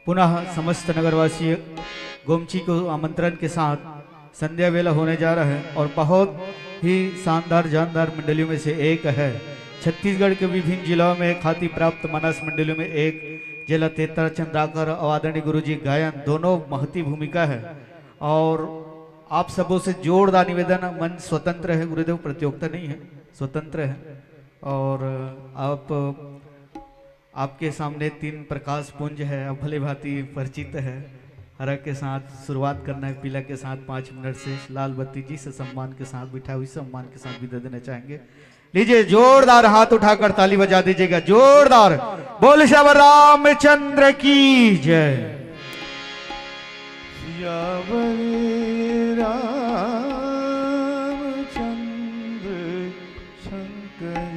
पुनः समस्त नगरवासी गोमची को आमंत्रण के साथ संध्या वेला होने जा रहा है और बहुत ही शानदार जानदार मंडलियों में से एक है। छत्तीसगढ़ के विभिन्न जिलों में ख्याति प्राप्त मानस मंडलियों में एक जिला तेतर चंद्राकर और आदरणीय गुरु जी गायन दोनों महती भूमिका है। और आप सबों से जोरदार निवेदन, मन स्वतंत्र है, गुरुदेव प्रतियोगिता नहीं है, स्वतंत्र है। और आपके सामने 3 प्रकाश पुंज है, अब भले भांति परिचित है। हरा के साथ शुरुआत करना है, पीला के साथ 5 मिनट से लाल बत्ती जी से सम्मान के साथ बिठा हुई सम्मान के साथ विदा देना चाहेंगे। लीजिए जोरदार हाथ उठाकर ताली बजा दीजिएगा, जोरदार। बोल श्याम रामचंद्र की जय। रामचंद्र शंकर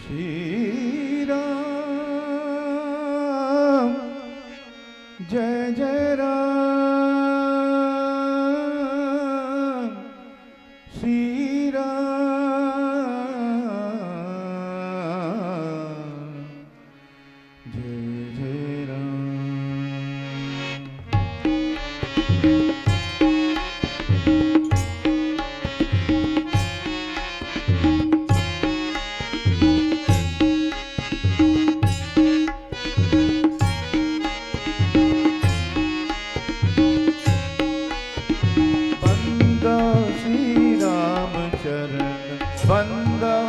श्री राम जय जय राम श्री राम जय जय बंदो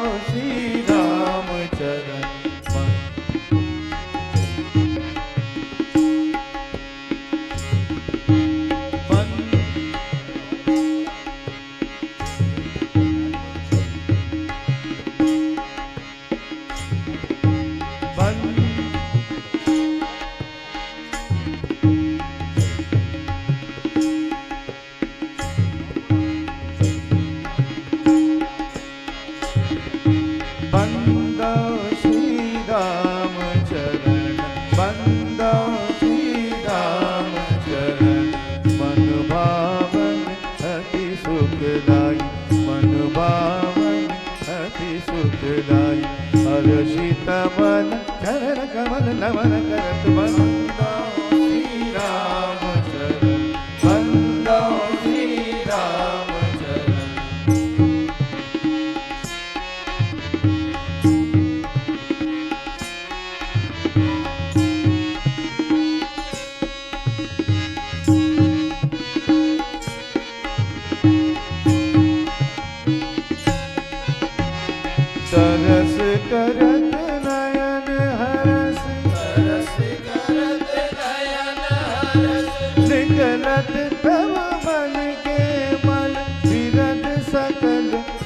श्री राम चरण हर्षित मन चरण कमल नमन करत बंदो श्री राम चरण बंदो श्री राम चरण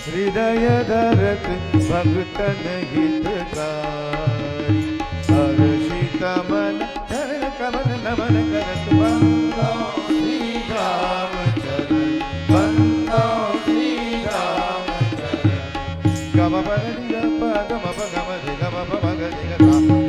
हृदय धरत भक्तन हितकारी हर्षित मन चरण कमल नमन करत बंदो श्री राम चरण बंदो श्री राम चरण गम पदनि गम गम गम रे गम ग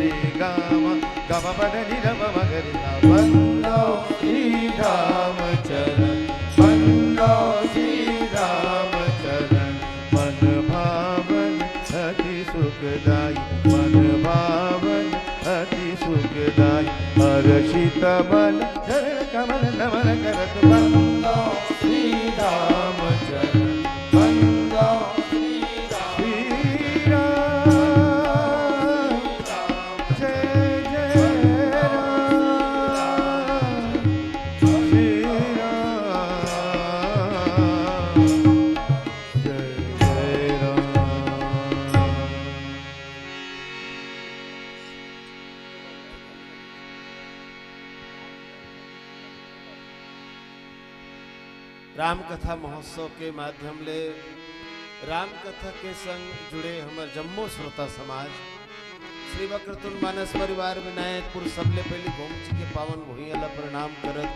रे गम गम पदनि गम ग रे बंदो श्री राम चरण बंदो श्री राम चरण मन भावन अति सुखदाई मन भावन अति सुखदाई हर्षित मन चरण कमल नमन करत बंदो श्री राम चरण बंदो श्री राम जय जय राम श्री राम जय जय राम। राम कथा महोत्सव के माध्यम ले राम कथा के संग जुड़े हमारे जम्मू श्रोता समाज श्री वक्रतुंड मानस परिवार विनायकपुर सबले पहले गोमची के पावन भूइयाला प्रणाम करत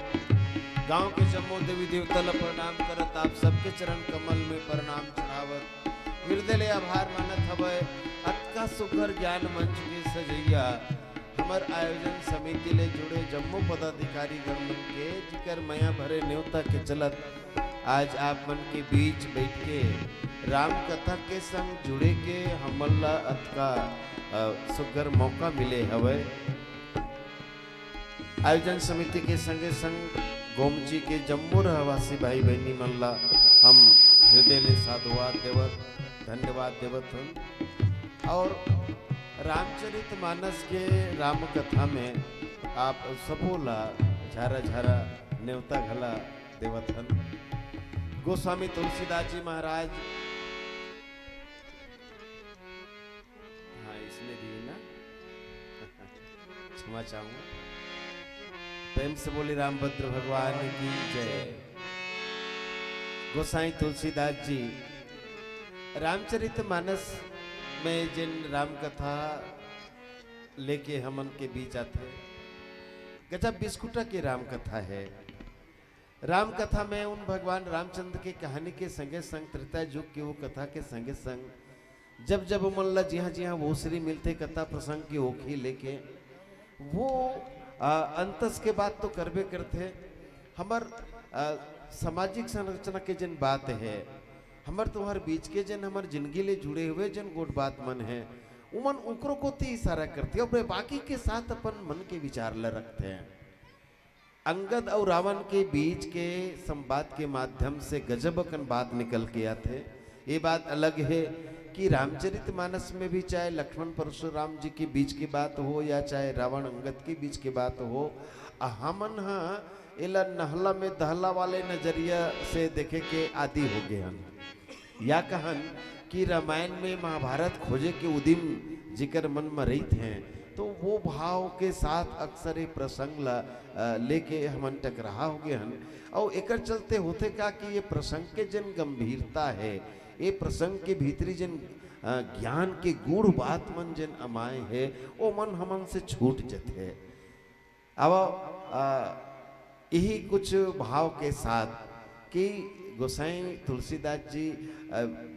गांव के जम्मू देवी देवता ला प्रणाम करत आप सबके चरण कमल में प्रणाम चढ़ावत हृदय ले आभार मानत हवय अतका सुखर ज्ञान मंच के सजैया हमार आयोजन समिति ले जुड़े जम्मू पदाधिकारी गण मन के जिकर मया भरे न्योता के चलत आज आप मन के बीच बैठ के राम कथा के संग जुड़े के हमला अतका सुगर मौका मिले हवय आयोजन समिति के संगे संग गोमची के जम्मू रहवासी भाई बहनी मन ला हम हृदय ले साधुवाद देवत धन्यवाद देवत हन और रामचरित मानस के राम कथा में आप सबोला झारा झारा न्योता घला देवत हन गोस्वामी तुलसीदास जी महाराज हाँ इसने दी ना क्षमा चाहूंगा प्रेम से बोली रामभद्र भगवान की जय। गोसाई तुलसीदास जी रामचरित मानस में जिन राम कथा लेके हमन के बीच आते गजब बिस्कुटा की राम कथा है। राम कथा में उन भगवान रामचंद्र की कहानी के संगे संग त्रेता युग की वो कथा के संगे संग जब जब मल्ला जी हाँ वो श्री मिलते कथा प्रसंग की ओखी लेके वो अंतस के बात तो करबे करते हमर सामाजिक संरचना के जिन बात है हमर तुम्हार बीच के जन हमर जिंदगी ले जुड़े हुए जन गोट बात मन है उमन उकरो को ती इशारा करते और बाकी के साथ अपन मन के विचार ला रखते हैं। अंगद और रावण के बीच के संवाद के माध्यम से गजबकन बात निकल के आते। ये बात अलग है कि रामचरितमानस में भी चाहे लक्ष्मण परशुराम जी के बीच की बात हो या चाहे रावण अंगद के बीच की बात हो हमन हाँ इला नहला में दहला वाले नजरिया से देखे के आदि हो गए हन या कहन कि रामायण में महाभारत खोजे के उदिम जिक्र मन में रही थे तो वो भाव के साथ अक्सर एक प्रसंग लेके हमन टकराहा हो गए हन और एक चलते होते का कि ये प्रसंग के जन गंभीरता है ये प्रसंग के भीतरी जन ज्ञान के गूढ़ बात मन जन अमाए है वो मन हमन से छूट जाते है। अब यही कुछ भाव के साथ कि गोसाई तुलसीदास जी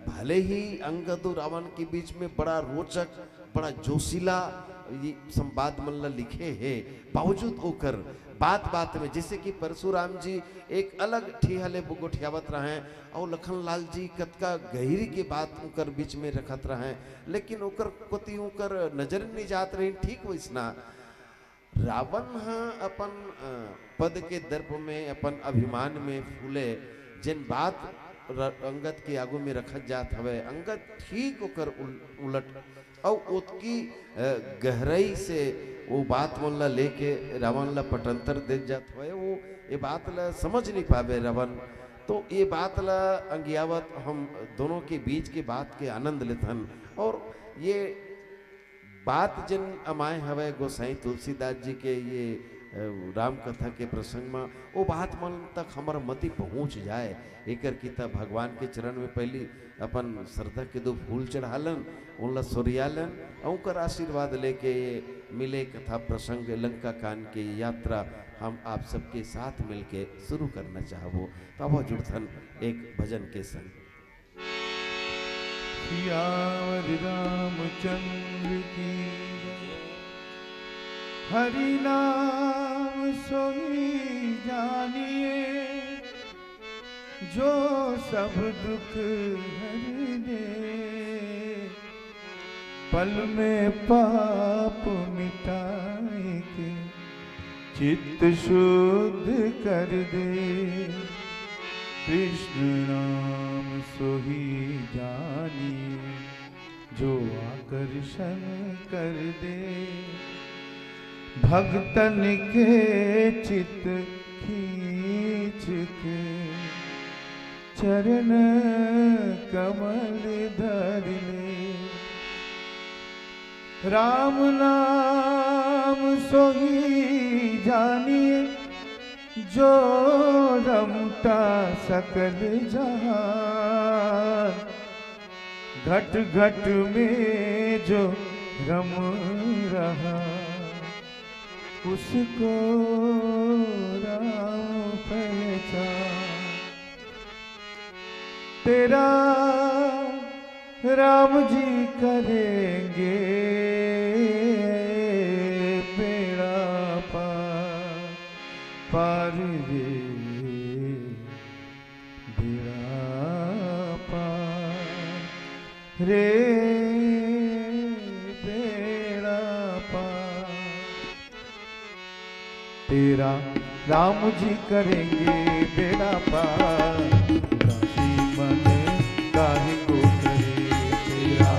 भले ही अंगद और रावण के बीच में बड़ा रोचक बड़ा जोशीला ये संवाद मल्ला लिखे हैं बावजूद होकर बात बात में जैसे कि परशुराम जी एक अलग ठियाले बुगोठियावत रहे और लखनलाल जी कतका गहरी के बात उकर बीच में रखत रहे लेकिन उकर कोती उकर नजर नहीं जात रही ठीक वैसना रावण हाँ अपन पद के दर्प में अपन अभिमान में फूले जिन बात अंगद के आगू में रखत जात हवे अंगद ठीक होकर उलट और उसकी गहराई से वो बात मन ला लेके रावण ला पटंतर दे जात हवे वो ये बात ला समझ नहीं पावे रावण तो ये बात ला अंगियावत हम दोनों के बीच के बात के आनंद लेथन और ये बात जिन अमाए हवे गोसाई तुलसीदास जी के ये राम कथा के प्रसंग में वो बात मन तक हमारा मति पहुँच जाए एकर की तब भगवान के चरण में पहली अपन श्रद्धा के दो फूल चढ़ालन उनला सोरियालन उनकर आशीर्वाद लेके मिले कथा प्रसंग लंका कांड की यात्रा हम आप सबके साथ मिलके शुरू करना चाहबो। तब जुड़थन एक भजन के संग। सियावर रामचंद्र की हरि नाम सोई जानिए जो सब दुख हरि दे पल में पाप मिटाए के चित्त शुद्ध कर दे कृष्ण नाम सोही जानिए जो आकर्षण कर दे भक्तन के चित्त खींच के चरण कमल धर ले राम नाम सोही जानिए जो रमता सकल जहान घट घट में जो रम रहा उसको राम पहचान तेरा राम जी करेंगे बेड़ा पार रे बेड़ा पार रे बेड़ा पार तेरा राम जी करेंगे बेड़ा पार काहे को करे तेरा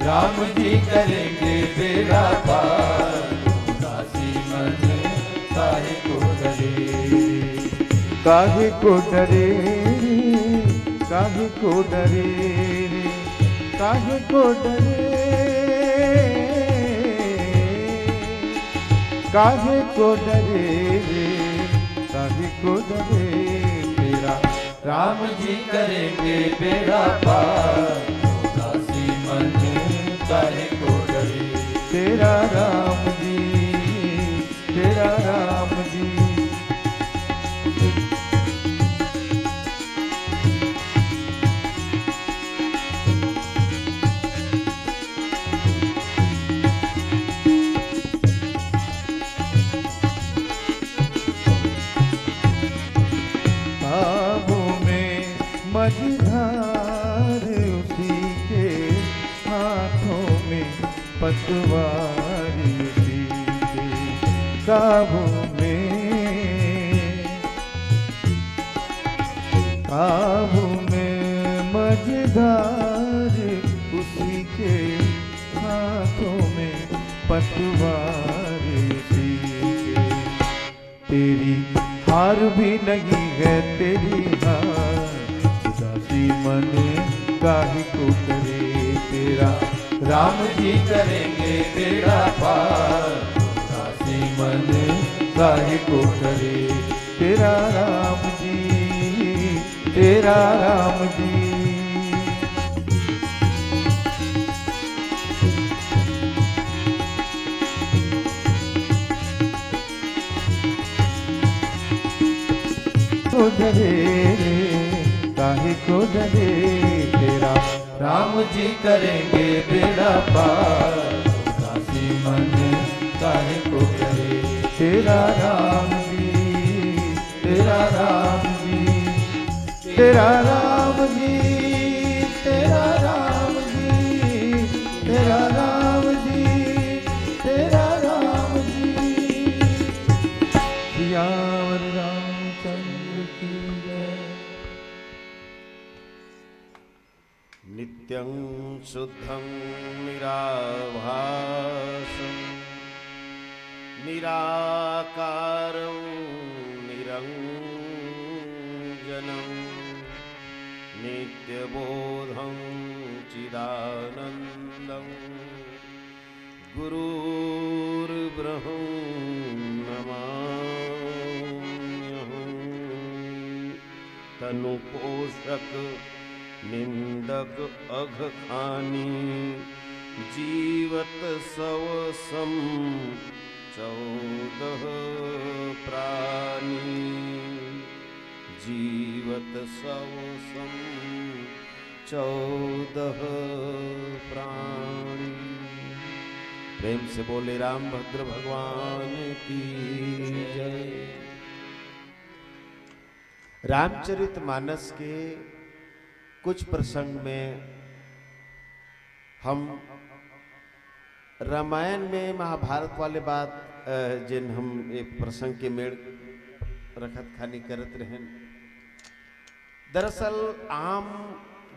राम जी करेंगे बेड़ा पार उदासी मन काहे को डरे काहे को डरे काहे को डरे काहे को डरे काहे को डरे काहे को डरे तेरा राम जी करेंगे बेड़ा पार उदासी मन काहे को डरे तेरा राम जी तेरा राम जी मझधार उसी के हाथों में पतवार उसी के काबू में मझधार उसी के हाथों में पतवार उसी के तेरी हार भी नहीं है तेरी हार मन काहे को करे तेरा राम जी करेंगे बेड़ा पार उदासी मन काहे को करे तेरा राम जी तेरा राम जी तो डरे काहे को डरे तेरा राम जी करेंगे बेड़ा पार उदासी मन काहे को करे तेरा राम जी तेरा राम जी तेरा राम जी तेरा राम जी तेरा राम जी तेरा राम जी सियावर रामचंद्र की जय। नित्यं शुद्धं निराभासं निराकारं निरञ्जनं नित्यबोधं चिदानन्दं गुरुर्ब्रह्मणा खनु पोषक निंदक अघ खानी जीवत सव सम 14 प्राणी जीवत सव सम 14 प्राणी। प्रेम से बोले राम भद्र भगवान की जय। रामचरितमानस के कुछ प्रसंग में हम रामायण में महाभारत वाले बात जिन हम एक प्रसंग के मेड़ रखत खानी करत रहें। दरअसल आम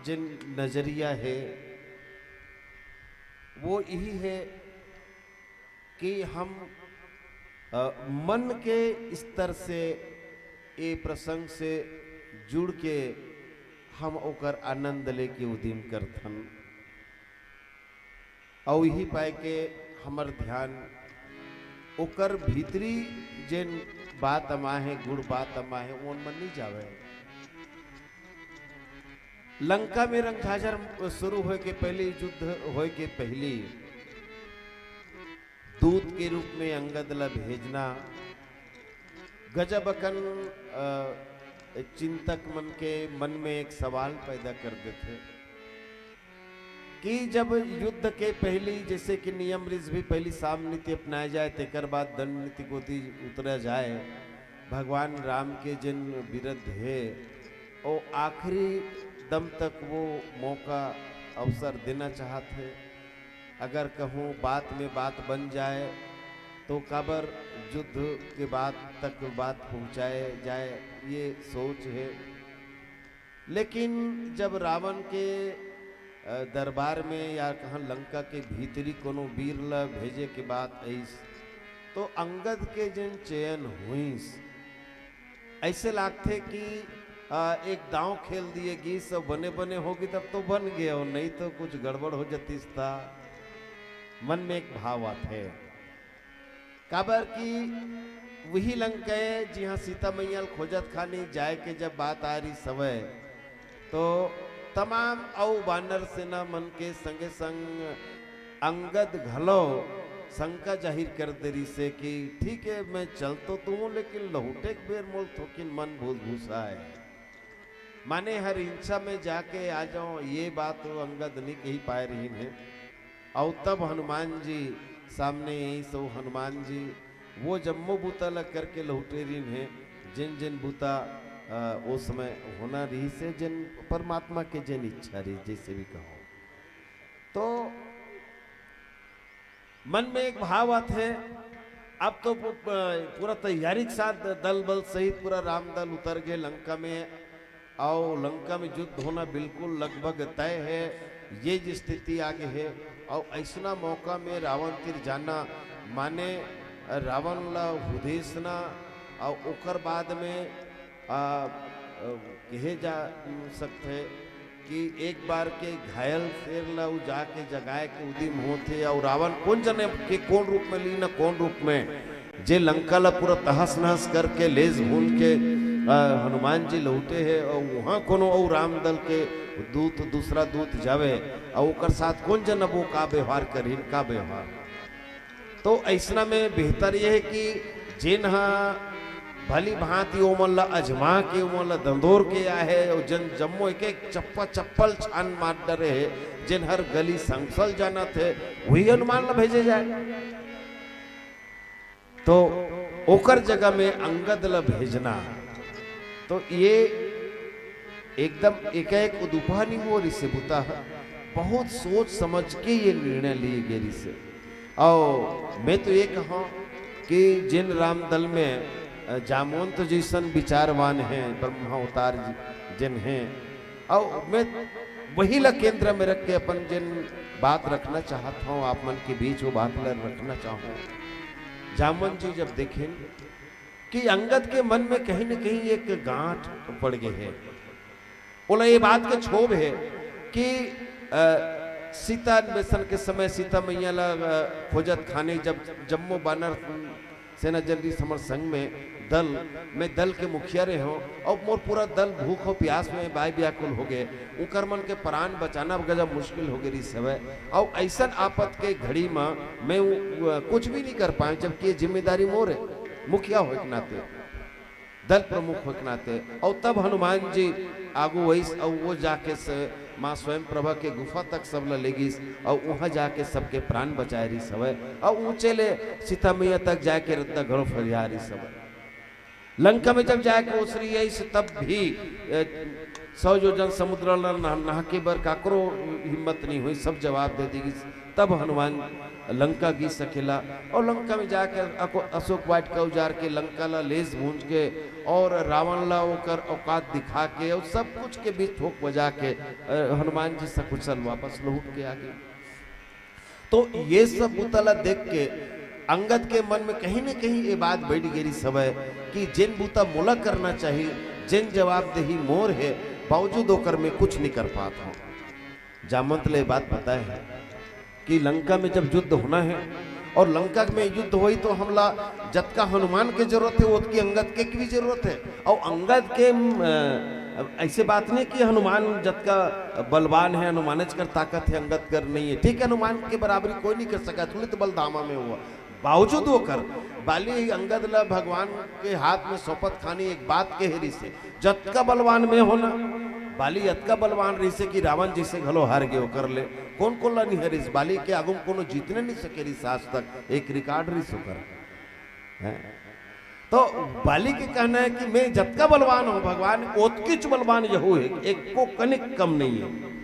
जिन नजरिया है वो यही है कि हम मन के स्तर से ये प्रसंग से जुड़ के हम ओकर आनंद लेके उदिम करथन और यही पाए के हमर ध्यान ओकर भीतरी जिन बात अमा है गुड़ बात अमा है उन मन नहीं जावे। लंका में रणझाझर शुरू होए के पहले युद्ध होए के पहले दूत के रूप में अंगद ला भेजना गजबकन चिंतक मन के मन में एक सवाल पैदा कर देते कि जब युद्ध के पहली जैसे कि नियम रिज भी पहली साम नीति अपनाया जाए तेकर बाद दंड नीति को उतरा जाए। भगवान राम के जिन विरुद्ध है और आखिरी दम तक वो मौका अवसर देना चाहते। अगर कहूँ बात में बात बन जाए तो कबर युद्ध के बाद तक बात पहुँचाए जाए ये सोच है। लेकिन जब रावण के दरबार में या कहाँ लंका के भीतरी कोनो वीर ला भेजे के बाद ऐस तो अंगद के जिन चयन हुई ऐसे लागते कि एक दांव खेल दिएगी सब बने बने होगी तब तो बन गया और नहीं तो कुछ गड़बड़ हो जाती था। मन में एक भाव आता है काबर की वही लंका है जहाँ सीता मैया खोजत खानी जाए के जब बात आ रही समय तो तमाम औ बानर सेना मन के संगे संग अंगद घलो शंका जाहिर कर दे रही से कि ठीक है मैं चल तो हूँ लेकिन लहुटे बेर मोल थोकिन मन भूल भूसा है माने हर हिंसा में जाके आ जाओ ये बात तो अंगद नहीं कही पाए रही है। और तब हनुमान जी सामने यही सो हनुमान जी वो जम्मो बूता लग करके लौटे रही है जिन जिन बूता उस समय होना रही से जिन परमात्मा के जिन इच्छा रही जैसे भी कहो तो मन में एक भाव आता है। अब तो पूरा तैयारी के साथ दल बल सहित पूरा राम दल उतर गए लंका में और लंका में युद्ध होना बिल्कुल लगभग तय है। ये जी स्थिति आगे है और ऐसा मौका में रावण तीर जाना माने रावण ला उदेशना और ओकर बाद में कहे जा सकते कि एक बार के घायल शेर ला जाके जगाए के उदिम होते और रावण कौन जने के कौन रूप में ली न कौन रूप में जे लंका ला पूरा तहस नहस करके लेज भून के हनुमान जी लौटे है और वहाँ कोनो और राम दल के दूत दूसरा दूत जावे और ओकर साथ कौन जन वो का व्यवहार करी का व्यवहार। तो ऐसा में बेहतर यह है कि जिन भली भांति ओमन ला अजमा के ओमन ला दंदोर के आहे और जन जम्मो एक एक चप्पल छान मार डरे है जिन हर गली संसल जाना थे वही हनुमान ला भेजे जाए। तो ओकर जगह में अंगद ला भेजना तो ये एकदम एक उदुपा नहीं हो रही से बुता बहुत सोच समझ के ये निर्णय लिए गए से। और मैं तो ये कहूँ कि जिन राम दल में जामवंत जैसन विचारवान हैं ब्रह्मावतार जिन हैं और मैं वही ला केंद्र में रख के अपन जिन बात रखना चाहता हूँ आप मन के बीच वो बात ला रखना चाहूँ। जामवंत जी जब देखें कि अंगद के मन में कहीं न कहीं एक गांठ पड़ गई है बोला ये बात के क्षोभ है कि सीता अन्वेषण के समय सीता मैया खोजत खाने जब जम्मू बानर सेना जल्दी समर संग में दल मैं दल के मुखिया रहे हो और मोर पूरा दल भूख हो प्यास में बाय व्याकुल हो गए उकर मन के प्राण बचाना गजब मुश्किल हो गई समय और ऐसा आपत के घड़ी में मैं कुछ भी नहीं कर पाए जबकि ये जिम्मेदारी मोर है मुखिया हो के नाते दल प्रमुख हो के नाते और तब हनुमान जी आगू वही और वो जाके माँ स्वयं प्रभा के गुफा तक सब लेगी और वहां जाके सबके प्राण बचाए रही सब और ऊंचे ले सीता मैया तक जाके रत्ना घरों फरिया रही सब लंका में जब जाके ओसरी आई से तब भी 100 योजन समुद्र नहा के बर काकरो हिम्मत नहीं हुई सब जवाब दे देगी तब हनुमान लंका गी सकेला और लंका में जाकर अशोक वाट का उजार के लंका ला लेस भूंज के और रावण ला ओकर औकात दिखा के और सब कुछ के बीच ठोक बजा के हनुमान जी सकुशल वापस लौट के आ गए। तो ये सब बुतला देख के अंगद के मन में कहीं न कहीं ये बात बैठ गई सब है कि जिन बूता मोला करना चाहिए जिन जवाबदेही मोर है बावजूद होकर मैं कुछ नहीं कर पाता हूँ। जामंत ले बात पता है कि लंका में जब युद्ध होना है और लंका में युद्ध हुई तो हमला जतका हनुमान के जरूरत है उसकी अंगद के भी जरूरत है और अंगद के ऐसे बात नहीं कि हनुमान जतका बलवान है हनुमान कर ताकत है अंगद कर नहीं है ठीक है हनुमान के बराबरी कोई नहीं कर सका तुलित बलधामा में हुआ बावजूद होकर बाली अंगद ला भगवान के हाथ में सौपत खानी एक बात के हेरी से जतका बलवान में होना बाली अतका बलवान रही से कि रावण जी से घलो हार गए कर ले कौन कौन ला नहीं हरिस बाली के आगुम कोनो जीतने नहीं सके रिस आज तक एक रिकॉर्ड रही सुकर है तो बाली के कहना है कि मैं जतका बलवान हूं भगवान ओतकिच बलवान यहू है एक को कनिक कम नहीं है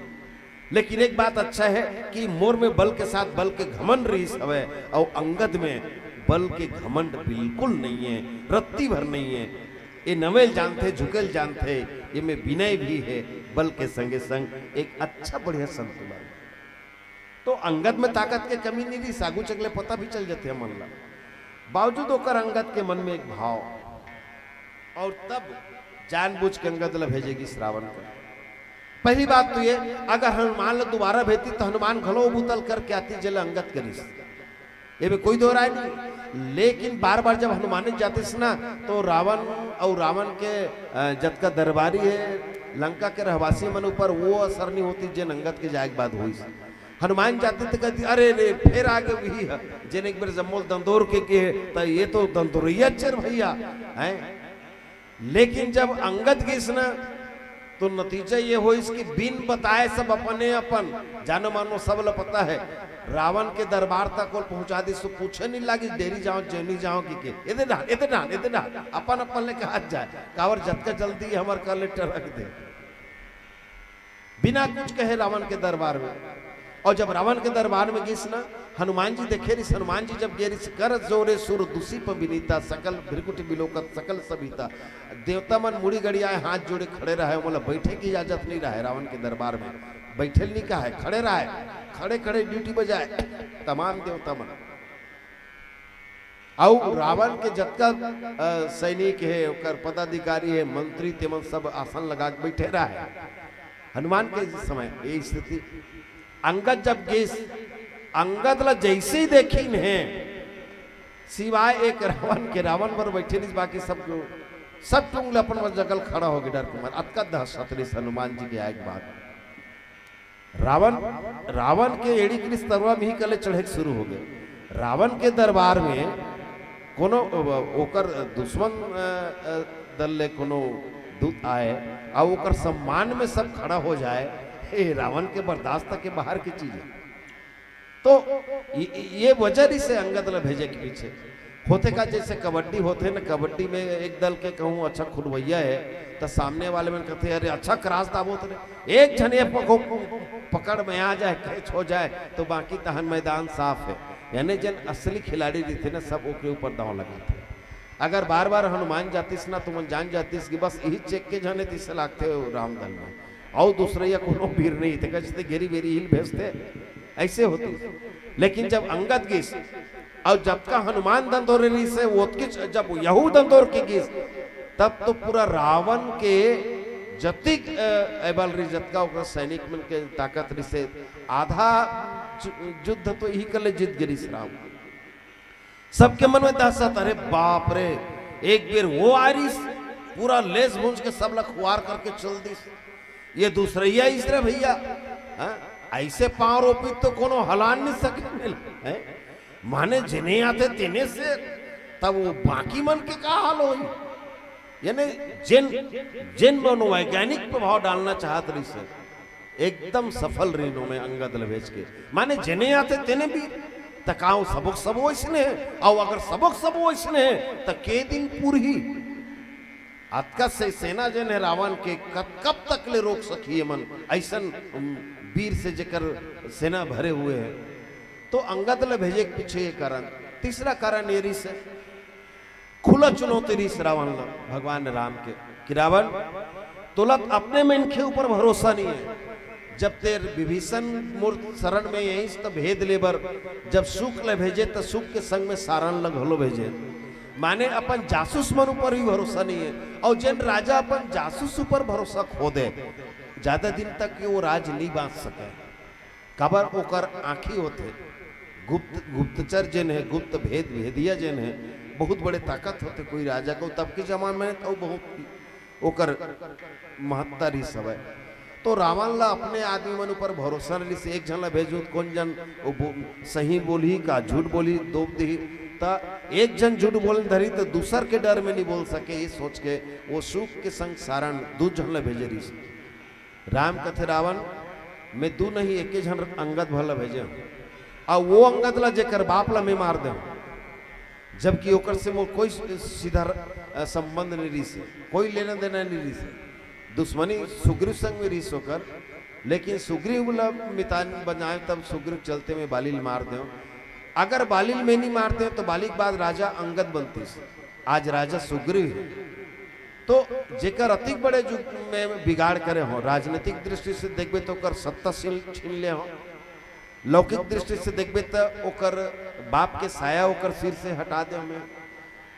लेकिन एक बात अच्छा है कि मोर में बल के साथ बल के घमंड रही हवे और अंगद में बल के घमंड बिल्कुल नहीं है रत्ती भर नहीं है ये नवेल जानते झुकेल जानते ये में विनय भी है बल के संगे संग एक अच्छा बढ़िया संतुलन तो अंगद में ताकत के कमी नहीं रही सागू चगले पता भी चल जाते हैं मन ला बावजूद होकर अंगद के मन में एक भाव और तब जानबूझ के अंगद ला भेजेगी श्रावण का पहली बात तो ये अगर हनुमान ला दोबारा भेजती तो हनुमान घलो बुतल करके आती जल अंगद करीस ये में कोई दो राय नहीं लेकिन बार बार जब हनुमान जाते ना तो रावण और रावण के जत का दरबारी है लंका के रहवासी मन ऊपर वो असर नहीं होती जिन अंगद के जाए बाद हुई हनुमान जाते तो कहती अरे रे फिर आगे वही है जिन एक बार जम्मोल दंदोर के तो ये तो दंदोरिया चर भैया है लेकिन जब अंगद गीस ना तो नतीजा ये हो इसकी बिन बताए सब अपने अपन जानो मानो सब ल पता है रावण के दरबार तक को पहुंचा दी सो पूछे नहीं लगी देरी जाओ जेनी जाओ की इधर अपन अपन ले हाथ जाए कावर जतका जल्दी हमार कर लेटर रख दे बिना कुछ कहे रावण के दरबार में और जब रावण के दरबार में गिस ना हनुमान जी देखे रिस हनुमान जी जब गेरिस कर जोरे सुर दूसी पर विनीता सकल भृकुट बिलोकत सकल सभीता देवता मन मुड़ी गड़ियाए हाथ जोड़े खड़े रहे मतलब बैठे की इजाजत नहीं रहे रावण के दरबार में बैठे नहीं कहा है खड़े रहे खड़े खड़े ड्यूटी बजाए तमाम देवता मन और रावण के जतका सैनिक है ओकर पदाधिकारी है मंत्री तेमन सब आसन लगा के बैठे रहे हनुमान के समय ये स्थिति अंगद जब गेस अंगद ला जैसे ही देखी है सिवाय एक रावण के रावण पर बैठे नहीं बाकी सब टूंगले अपन जगल खड़ा हो गया डर कुमार अतका दहशत हनुमान जी के आए बात रावण के एड़ी के तरवा में ही कले चढ़े शुरू हो गए रावण के दरबार में कोनो ओकर दुश्मन दल ले कोनो दूत आए और ओकर सम्मान में सब खड़ा हो जाए रावण के बर्दाश्त के बाहर की चीज है तो ये वजह से अंगद ला भेजे के पीछे होते का जैसे कबड्डी होते ना कबड्डी में एक दल के कहूँ अच्छा खुलवैया है तो सामने वाले में कहते हैं अरे अच्छा क्रॉस दाबो तो एक जने पकड़ में आ जाए कैच हो जाए तो बाकी तहन मैदान साफ है यानी जन असली खिलाड़ी रहते ना सब ओके ऊपर दांव लगाते अगर बार बार हनुमान जातीस ना तुम जान जातीस कि बस यही चेक के जाने तीसरे लागते हो रामदल में और दूसरे या कोनो भीड़ नहीं थे कहते घेरी बेरी हिल भेजते ऐसे होती लेकिन जब अंगद गिस और जब का हनुमान दंदोर से वो जब यहू दंदोर की गिस तब तो पूरा रावण के जतिक एबल जत का सैनिक मन के ताकत से आधा युद्ध तो यही कर ले जीत गिरी राम सबके मन में दहशत अरे बाप रे एक बेर वो आरिस पूरा लेस भूंज के सब लखवार करके चल दिस। ये दूसरैया इसरे भैया हाँ? ऐसे पांव रोपी तो कोनो हलान नहीं सके है? माने जिन्हें आते तिने से तब वो बाकी मन के का हाल हो, यानी जिन जिन मनोवैज्ञानिक प्रभाव डालना चाहत रही से एकदम सफल रीनो में अंगद लभेज के माने जिन्हें आते तिने भी तकाओ सबक सब वैसने है, और अगर सबक सब वैसने है तो के दिन पूरी अतका से सेना जन है रावण के कब तक ले रोक सकी है मन ऐसन वीर से जेकर सेना भरे हुए हैं। तो अंगद ले भेजे के पीछे ये कारण। तीसरा कारण ये रिस है, खुला चुनौती रिस रावण ला भगवान राम के कि रावण तुलत अपने में इनके ऊपर भरोसा नहीं है। जब तेर विभीषण मूर्त शरण में यही तो भेद लेबर जब सुख ले भेजे तो सुख के संग में सारण लग हलो भेजे, माने अपन जासूस मन ऊपर भी भरोसा नहीं है। और जिन राजा अपन जासूस ऊपर भरोसा खो दे ज्यादा दिन तक वो राज नहीं बांध सके। कबर ओकर आंखी होते गुप्तचर जिन है, गुप्त भेद भेदिया जिन है, बहुत बड़े ताकत होते कोई राजा को तब के जमान में तो बहुत ओकर महत्ता रही सब है। तो रावण ला अपने आदमी मन ऊपर भरोसा नहीं से एक जन ला भेजू कौन जन सही बोली का झूठ बोली दो दी ता एक जन झूठ बोल धरी तो दूसर के डर में नहीं बोल सके, ये सोच के वो सुख के संग सारण दू जन ला भेजे रही। राम कथे रावण मैं दू नहीं एक जन अंगद भला भेजे और वो अंगद ला जेकर बाप ला मैं मार दे, जबकि ओकर से मोर कोई सीधा संबंध नहीं रही से, कोई लेना देना नहीं रही से, दुश्मनी सुग्रीव संग में रीस होकर, लेकिन सुग्रीव मितान बनाए तब सुग्रीव चलते में बालिल मार दे। अगर बालिल में नहीं मारते तो बाली के बाद राजा अंगद बनती, आज राजा सुग्रीव है। तो जेकर अतिक बड़े युग में बिगाड़ करे हो, राजनीतिक दृष्टि से देखबे तो ओकर सत्ता छीन ले हो, लौकिक दृष्टि से देखबे तो ओकर बाप के साया ओकर सिर से हटा दे हमें,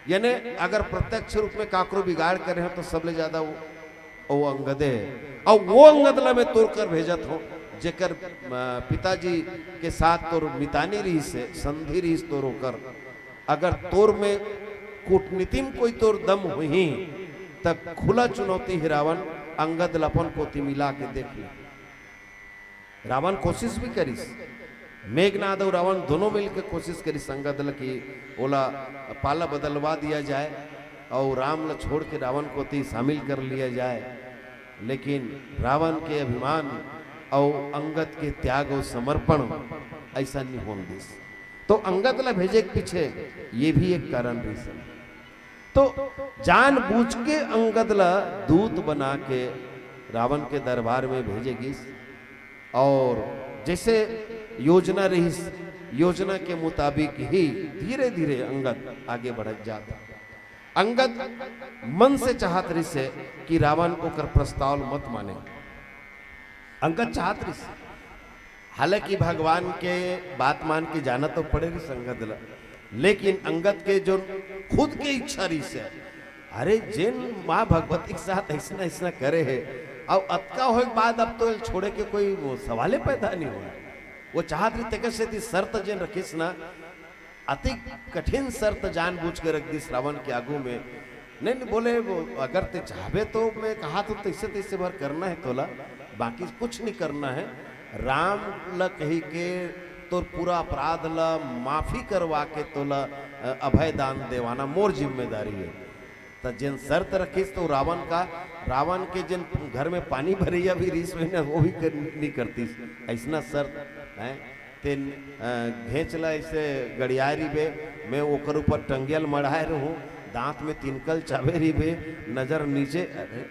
यानी अगर प्रत्यक्ष रूप में काकरो बिगाड़ करे हो तो सबले ज्यादा वो अंगदे है। और वो अंगद ला में तोड़ कर भेजत हो जेकर पिताजी के साथ तोर मितानी रही से संधि रही तोर होकर, अगर तोर में कूटनीति में कोई तोर दम हुई तब खुला चुनौती है रावण अंगद लपन पोती मिला के देख ले। रावण कोशिश भी करीस, मेघनाद और रावण दोनों मिलकर कोशिश करी अंगद ल की ओला पाला बदलवा दिया जाए और राम ल छोड़ के रावण को ती शामिल कर लिया जाए, लेकिन रावण के अभिमान और अंगद के त्याग और समर्पण ऐसा नहीं होने दिस। तो अंगद ला भेजे के पीछे ये भी एक कारण रीजन। तो जानबूझ के अंगद ला दूत बना के रावण के दरबार में भेजेगी और जैसे योजना रही योजना के मुताबिक ही धीरे धीरे अंगद आगे बढ़ जाता। अंगद मन से चाहत रही से कि रावण ओकर प्रस्ताव मत माने, अंगद चाहत रही से, हालांकि भगवान के बात मान के जाना तो पड़ेगी संगत ला, लेकिन अंगद के जो खुद के इच्छा रही से अरे जिन माँ भगवती के साथ ऐसा ऐसा करे है और अतका हो बाद अब तो छोड़े के कोई सवाले पैदा नहीं हुआ। वो चाहत रही तक से शर्त जिन रखिस ना, अति कठिन शर्त जानबूझ के रख दी रावण के आगू में। नहीं बोले वो अगर ते चाहबे तो मैं कहा तो तैसे तैसे भर करना है तोला, बाकी कुछ नहीं करना है। राम ल कही के तो पूरा अपराध ला माफी करवा के तोला अभय दान देवाना मोर जिम्मेदारी है। तो जिन शर्त रखिस तो रावण के जिन घर में पानी भरिया भी रीस में वो भी नहीं करती ऐसा शर्त है। तेन घेच ला ऐसे गड़ियारी बे मैं ओकर ऊपर टंगियल मढ़ाए रहूं, दांत में तिनकल चावेरी बे नजर नीचे। अरे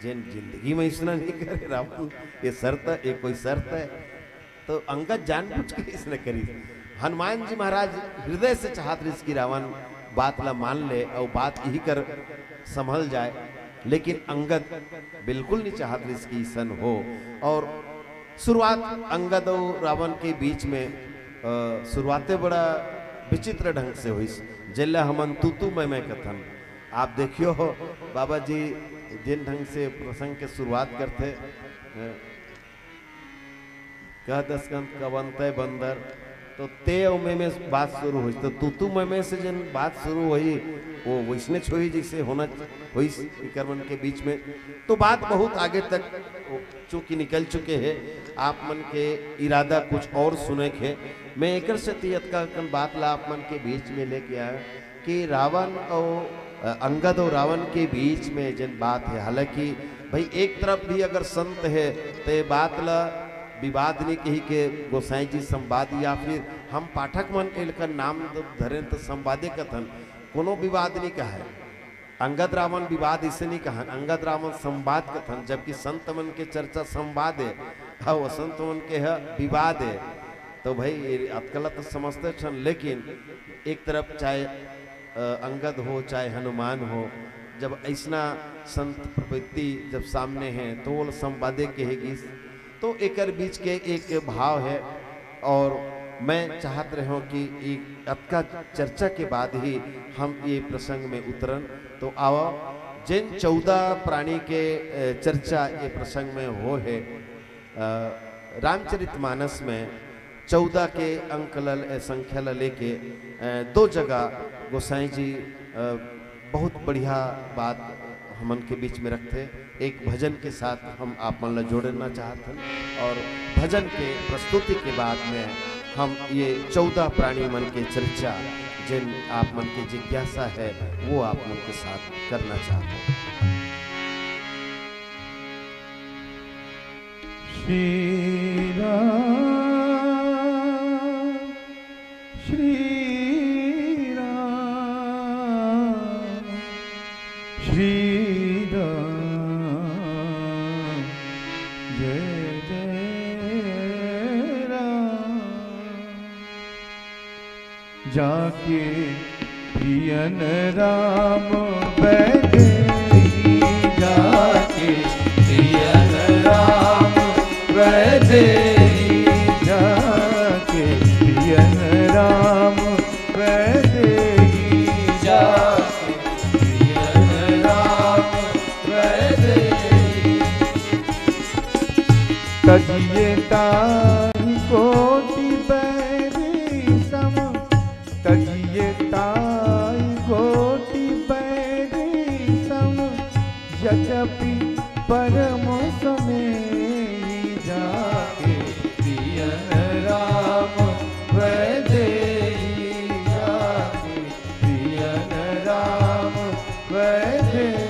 जिन जिंदगी में इसना नहीं करे रावण, ये शर्त ये कोई शर्त है? तो अंगद जानबूझ के इसने करी। हनुमान जी महाराज हृदय से चाहत रही कि रावण बात ला मान ले और बात यही कर संभल जाए, लेकिन अंगद बिल्कुल नहीं चाहत रही कि सन हो। और शुरुआत अंगद और रावण के बीच में शुरुआतें बड़ा विचित्र ढंग से हुई, जिला हमन तू मैं कथन। आप देखियो हो बाबा जी जिन ढंग से प्रसंग के शुरुआत करते, कह दस्कंत कवंत बंदर तो ते और में बात शुरू हुई तो तू में से जन बात शुरू हुई वो वैसने छोई जैसे होना हुई कर्मन के बीच में। तो बात बहुत आगे तक चूंकि निकल चुके हैं, आप मन के इरादा कुछ और सुने के मैं एक से तियत का बात ला आप मन के बीच में लेके आया कि रावण और अंगद और रावण के बीच में जन बात है। हालांकि भाई एक तरफ भी अगर संत है तो ये बात ला विवाद नहीं कही के गोसाई जी संवाद या फिर हम पाठक मन इनका नाम धरे तो संवादे कथन कोनो विवाद नहीं कहा है। अंगद रावण विवाद इसे नहीं कहा, अंगद रावण संवाद कथन, जबकि संत मन के चर्चा संवाद है और संत मन के है विवाद है। तो भाई अतकला तो समझते छन, लेकिन एक तरफ चाहे अंगद हो चाहे हनुमान हो, जब ऐसा संत प्रवृत्ति जब सामने है तो वो संवादे कहेगी। तो एक बीच के एक भाव है और मैं चाहत रहा हूँ कि एक अतका चर्चा के बाद ही हम ये प्रसंग में उतरन। तो आओ जिन 14 प्राणी के चर्चा ये प्रसंग में हो है, रामचरितमानस में 14 के अंक संख्या लेके 2 जगह गोसाई जी बहुत बढ़िया बात हमन के बीच में रखते। एक भजन के साथ हम आप मन ला जोड़ना चाहते हैं और भजन के प्रस्तुति के बाद में हम ये 14 प्राणी मन के चर्चा जिन आप मन की जिज्ञासा है वो आप मन के साथ करना चाहते हैं। श्री राम श्री राम श्री राम जय जय राम। जाके प्रियन राम बैठे, जाके प्रियन राम बैठे, जाके प्रियन राम बैठे, जाके प्रियन राम बैठे। तजिए ताहि कोटि बैरी सम, तजिए ताहि कोटि बैरी सम, यद्यपि परम समेहि, जाके प्रियन राम वैदेही, जाके प्रियन राम वैदेही।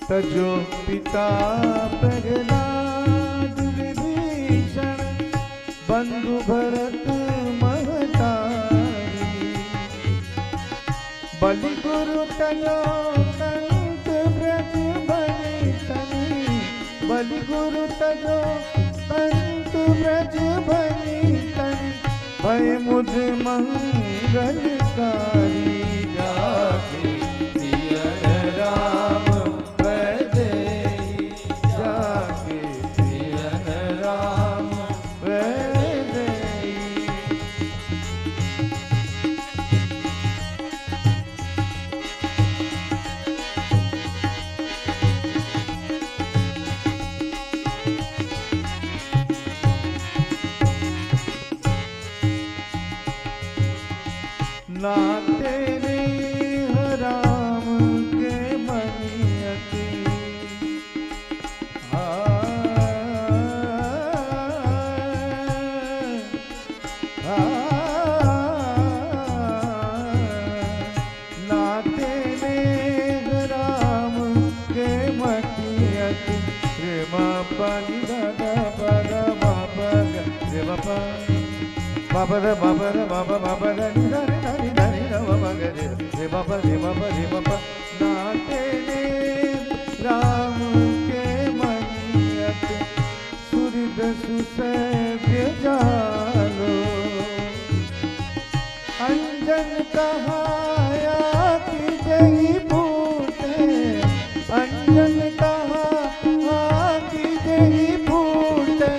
तजो पिता प्रहलाद विभीषण, बंधु भरत महतारी, बलि गुरु तजो संत ब्रज बनि तनि, बलि गुरु तजो संत ब्रज बनि तनि, भय मुझ मंगलकारी, जाके प्रियन राम वैदेही, जाके प्रियन राम वैदेही। ना तेरे राम के मनियति, ना तेरे राम के मनियति, रे मा पानी दादा पदा मा पग रे बापा बाबर बाबर बाबा बाबर नि धनि धनि धनि रव मगरे रे बाबा रे बाबा रे बाबा। ना तेरे राम के मनियत, सुहृद सुसेव्य जालो, अंजन कहाया कि जही फूटे, अंजन कहा कि जही फूटे,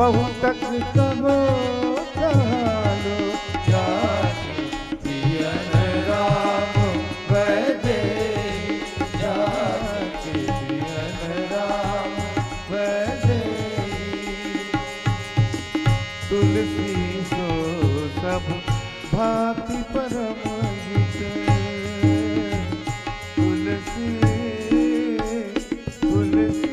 बहुतक कहो कहालो जाके पियन राम वैदेही जाके पियन राम वैदेही तुलसी सो सब भांति परम हित तुलसी तुलसी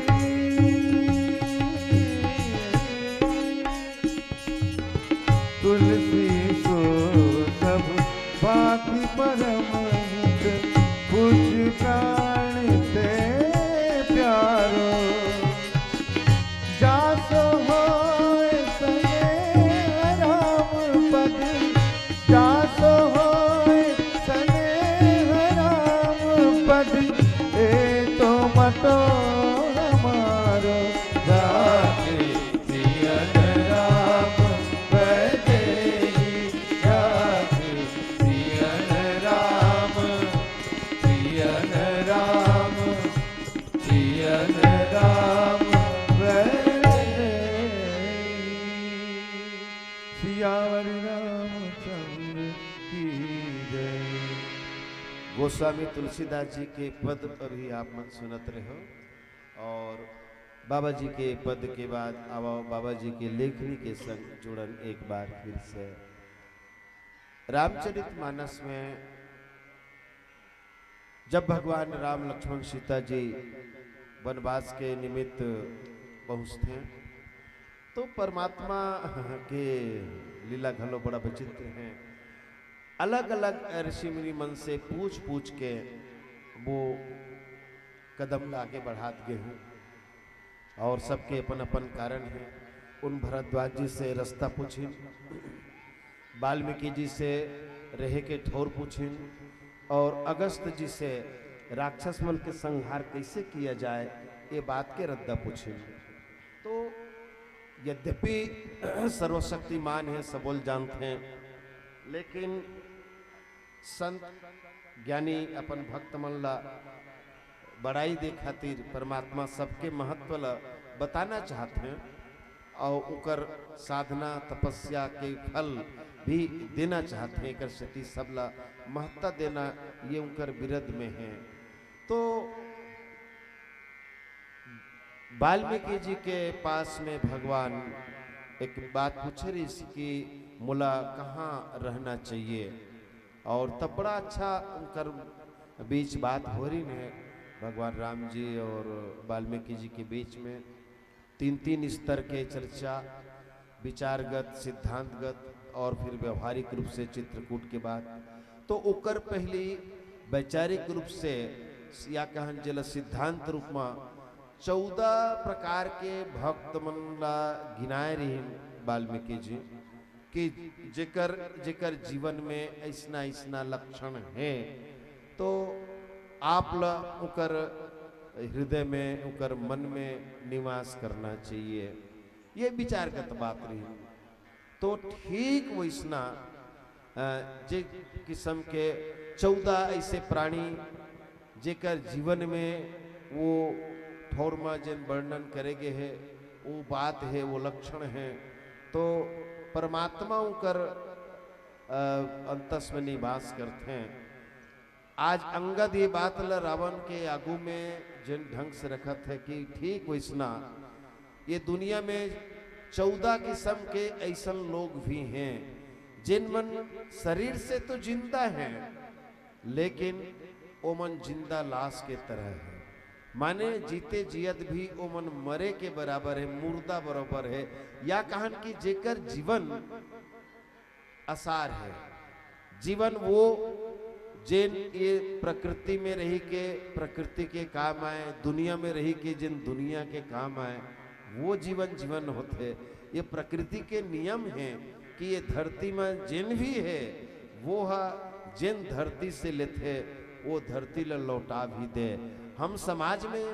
तुलसी सो सब भांति परम हित कुछ प्राण ते प्यारो जासो होय सने राम पद जासो होय सने राम पद ए तो मतो हमारो जाके पियन राम वैदेही जाके पियन राम पियन राम पियन राम वैदेही सियावर रामचंद्र की जय। गोस्वामी तुलसीदास जी के पद अभी आप मन सुनत रहे हो और बाबा जी के पद के बाद अब बाबा जी के लेखनी के संग जुड़न एक बार फिर से। रामचरितमानस में जब भगवान राम लक्ष्मण सीता जी वनवास के निमित्त पहुंचते हैं तो परमात्मा के लीला घलो बड़ा विचित्र हैं। अलग अलग ऋषि मुनि मन से पूछ पूछ के वो कदम आगे बढ़ात गए हैं और सबके अपन अपन कारण है। उन भरद्वाज जी से रास्ता पूछिन, वाल्मीकि जी से रहे के ठौर पूछिन और अगस्त जी से राक्षस मन के संहार कैसे किया जाए ये बात के रद्दा पूछिन। तो यद्यपि सर्वशक्तिमान है, सबोल जानते हैं, लेकिन संत ज्ञानी अपन भक्त मन ला बड़ाई दे खातिर परमात्मा सबके महत्व ला बताना चाहते हैं और उकर साधना तपस्या के फल भी देना चाहते हैं। कर सती सबला महत्ता देना ये उनकर विरध में है। तो वाल्मीकि जी के पास में भगवान एक बात पूछे रही कि मुला कहाँ रहना चाहिए और तब बड़ा अच्छा उनकर बीच बात हो रही है भगवान राम जी और वाल्मीकि जी के बीच में। तीन तीन स्तर के चर्चा, विचारगत, सिद्धांतगत और फिर व्यवहारिक रूप से चित्रकूट के बाद। तो ओकर पहली वैचारिक रूप से या कहन जल सिद्धांत रूप में 14 प्रकार के भक्त मन ला गिनाए रही वाल्मीकि जी कि जेकर जेकर जीवन में ऐसना ऐसना लक्षण है तो आप ला उकर हृदय में उकर मन में निवास करना चाहिए। ये विचारगत बात रही। तो ठीक वैसना जे किस्म के 14 ऐसे प्राणी जेकर जीवन में वो ठौर में जिन वर्णन करेगे है वो बात है, वो लक्षण है। तो परमात्मा उकर अंतस में निवास करते हैं। आज अंगद ये बात ला रावण के आगू में जिन ढंग से रखत है कि ठीक वैसना ये दुनिया में 14 किस्म के ऐसा लोग भी हैं जिन मन शरीर से तो जिंदा हैं लेकिन ओ मन जिंदा लाश के तरह है। माने जीते जियत भी ओ मन मरे के बराबर है, मुर्दा बराबर है, या कहन की जेकर जीवन असार है। जीवन वो जिन ये प्रकृति में रही के प्रकृति के काम आए, दुनिया में रही के जिन दुनिया के काम आए, वो जीवन जीवन होते। ये प्रकृति के नियम हैं कि ये धरती में जिन भी है वो है जिन धरती से लेते वो धरती ला लौटा भी दे। हम समाज में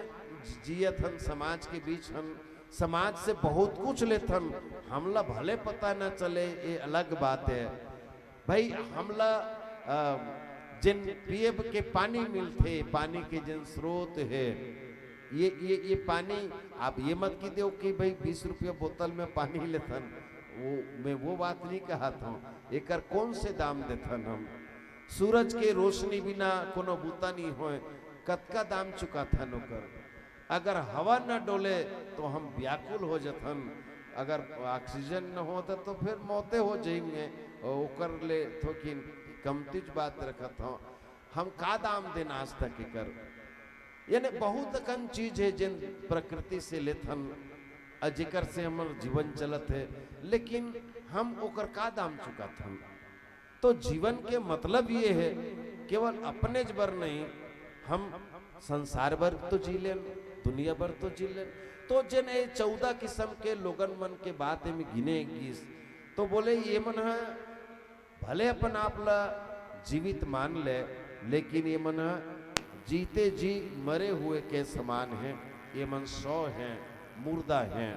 जियत हन, समाज के बीच हम समाज से बहुत कुछ लेथन, हमला भले पता न चले ये अलग बात है। भाई हमला जिन पिए के पानी मिलते, पानी के जिन स्रोत है ये पानी आप ये मत की दो कि भाई 20 रुपये बोतल में पानी लेथन, मैं वो बात नहीं कहा था। एकर कौन से दाम देथन हम? सूरज के रोशनी बिना कोनो बूता नहीं होए, कतका दाम चुका था ओकर। अगर हवा न डोले तो हम व्याकुल हो जथन, अगर ऑक्सीजन न होता तो फिर मौतें हो जाएंगे। ओकर ले थोकिन कमतीज बात रखत हो, हम का दाम देना आज तक कर। यानी बहुत कम चीज है जिन प्रकृति से लेथन जिकर से हमार जीवन चलत है, लेकिन हम ओकर का दाम चुका था। तो जीवन के मतलब ये है केवल अपने बर नहीं, हम संसार भर तो जी लें, दुनिया भर तो जी लें। तो जिन 14 किस्म के लोगन मन के बात में गिने गीस, तो बोले ये मन है भले अपन आप ला जीवित मान ले, लेकिन ये मन जीते जी मरे हुए के समान है, ये मन 100 हैं, मुर्दा हैं।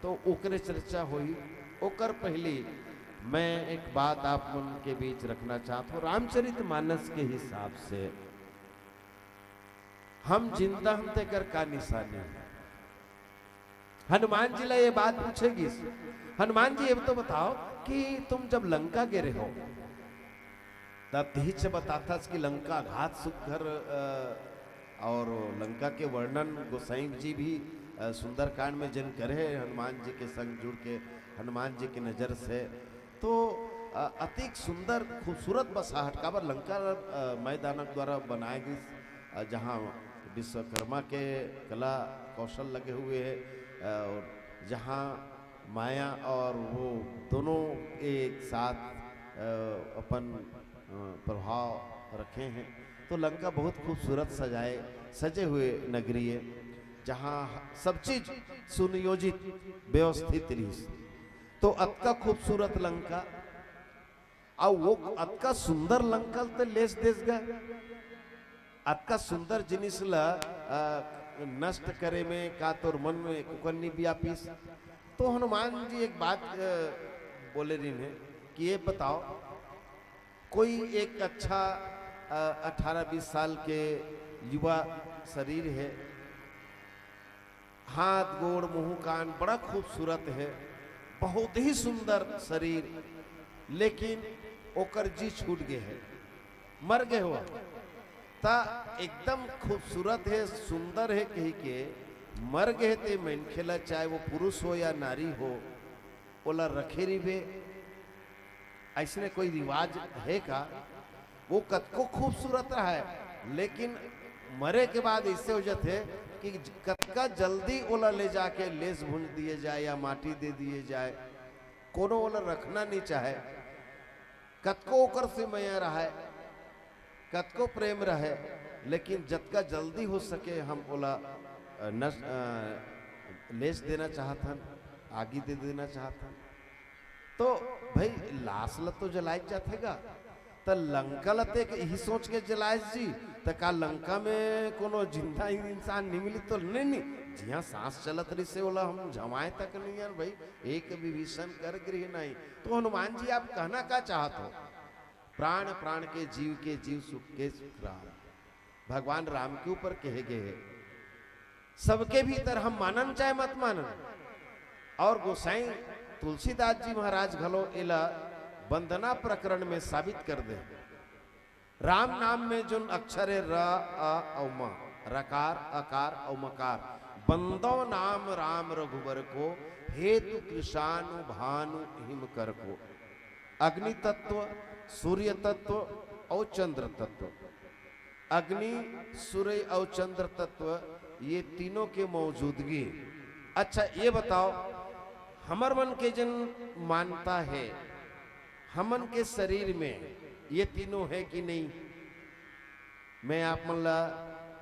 तो ओकरे चर्चा हुई। ओकर पहली मैं एक बात आप मन के बीच रखना चाहता हूँ। रामचरितमानस के हिसाब से हम जिंदा हम तेकर का निशानी है। हनुमान जी ला ये बात पूछेगी, हनुमान जी ये तो बताओ कि तुम जब लंका गिरे हो तब दीच बताता कि लंका घात सुखर, और लंका के वर्णन गोसाई जी भी सुंदरकांड में जिन करे हनुमान जी के संग जुड़ के, हनुमान जी की नजर से। तो अति सुंदर खूबसूरत बसाहट काबर लंका मैदानक द्वारा बनाए गई, जहाँ विश्वकर्मा के कला कौशल लगे हुए हैं, और जहाँ माया और वो दोनों एक साथ अपन प्रभाव रखे हैं। तो लंका बहुत खूबसूरत सजे हुए नगरी है, जहाँ सब चीज सुनियोजित व्यवस्थित रही। तो अतका खूबसूरत लंका, और वो अतका सुंदर लंका तो लेस देश गए, अतका सुंदर जिनिस ला नष्ट करे में का तोर मन में कुकन्नी व्यापीस। तो हनुमान जी एक बात बोले रही है कि ये बताओ कोई एक अच्छा 18-20 साल के युवा शरीर है, हाथ गोड़ मुंह कान बड़ा खूबसूरत है, बहुत ही सुंदर शरीर, लेकिन ओकर जी छूट गए है, मर गए हुआ ता एकदम खूबसूरत है, सुंदर है, कही के मर गए ते मन खेला, चाहे वो पुरुष हो या नारी हो, ओला रखे रिबे ऐसने कोई रिवाज है का? वो कतको खूबसूरत रहा है, लेकिन मरे के बाद इससे हो जाते कि कतका जल्दी ओला ले जाके लेस भूंज दिए जाए या माटी दे दिए जाए, कोनो ओला रखना नहीं चाहे। कतको ओकर से मया रहा है, कतको प्रेम रहे, लेकिन जतका जल्दी हो सके हम ओला लेस देना चाहतन, आगे दे देना चाहतन। तो भाई लाश ला तो जलाए जातेगा, तो लंका लते यही सोच के जलाए जी, तो का लंका में कोनो जिंदा इंसान नहीं मिली तो नहीं जिया सांस चलत रही से बोला हम जमाए तक नहीं यार भाई, एक विभीषण कर गृह नहीं। तो हनुमान जी आप कहना क्या चाहते हो? प्राण प्राण के जीव सुख के सुख राम, भगवान राम के ऊपर कहे गए है। सबके भीतर हम मानन चाहे मत मानन, और गोसाई तुलसीदास जी महाराज घलो इला वंदना प्रकरण में साबित कर दे। राम नाम में जो अक्षर है र अ औ म, रकार अकार और मकार, बंदो नाम राम रघुबर को, हेतु कृषाणु भानु हिम कर को। अग्नि तत्व, सूर्य तत्व और चंद्र तत्व, अग्नि सूर्य और चंद्र तत्व ये तीनों के मौजूदगी। अच्छा ये बताओ हमर मन के जन मानता है, हमन के शरीर में ये तीनों है कि नहीं? मैं आप मन ला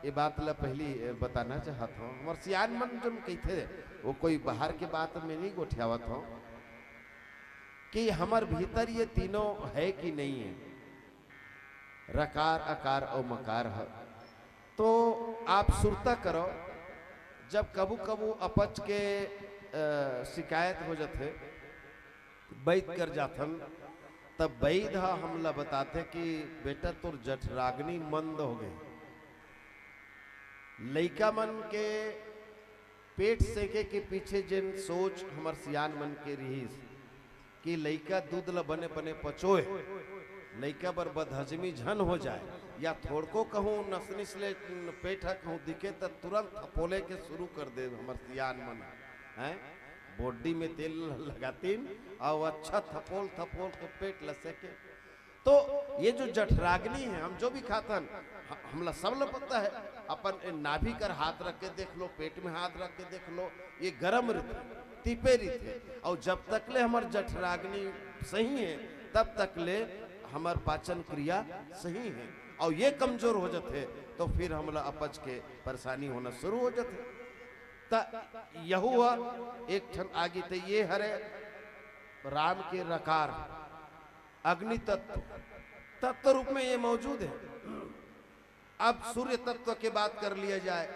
ये बात ला पहली बताना चाहता हूँ। हमारे सियान मन जो कहते वो कोई बाहर के बात में नहीं गोठियावत हो कि हमार भीतर ये तीनों है कि नहीं है, रकार अकार और मकार है। तो आप सुरता करो, जब कबू कबू अपच के शिकायत हो जाते वैद कर जाथन, तब वैद हमला बताते कि बेटा तुर जठराग्नि मंद हो गई, लइका मन के पेट सेके के पीछे जिन सोच हमर सियान मन के रहीस कि लइका दूध ल बने बने पचोए, लइका बर बदहजमी झन हो जाए, या थोड़को कहूँ नसनिस ले पेट कहूँ दिखे तो तुरंत थपोले के शुरू कर दे हमर सियान मन हैं, बॉडी में तेल लगातीन और अच्छा थपोल थपोल के पेट लसेके। तो ये जो जठराग्नि है, हम जो भी खातन हमला सब ल पता है, अपन नाभि कर हाथ रख के देख लो, पेट में हाथ रख के देख लो, ये गरम रीत तीपे रीत है। और जब तक ले हमार जठराग्नि सही है तब तक ले हमार पाचन क्रिया सही है, और ये कमजोर हो जाते तो फिर हमला अपच के परेशानी होना शुरू हो जाते। यह हुआ एक ठन आगे थे, ये हरे राम के रकार अग्नि तत्व तत्व रूप में ये मौजूद है। अब सूर्य तत्व की बात कर लिया जाए।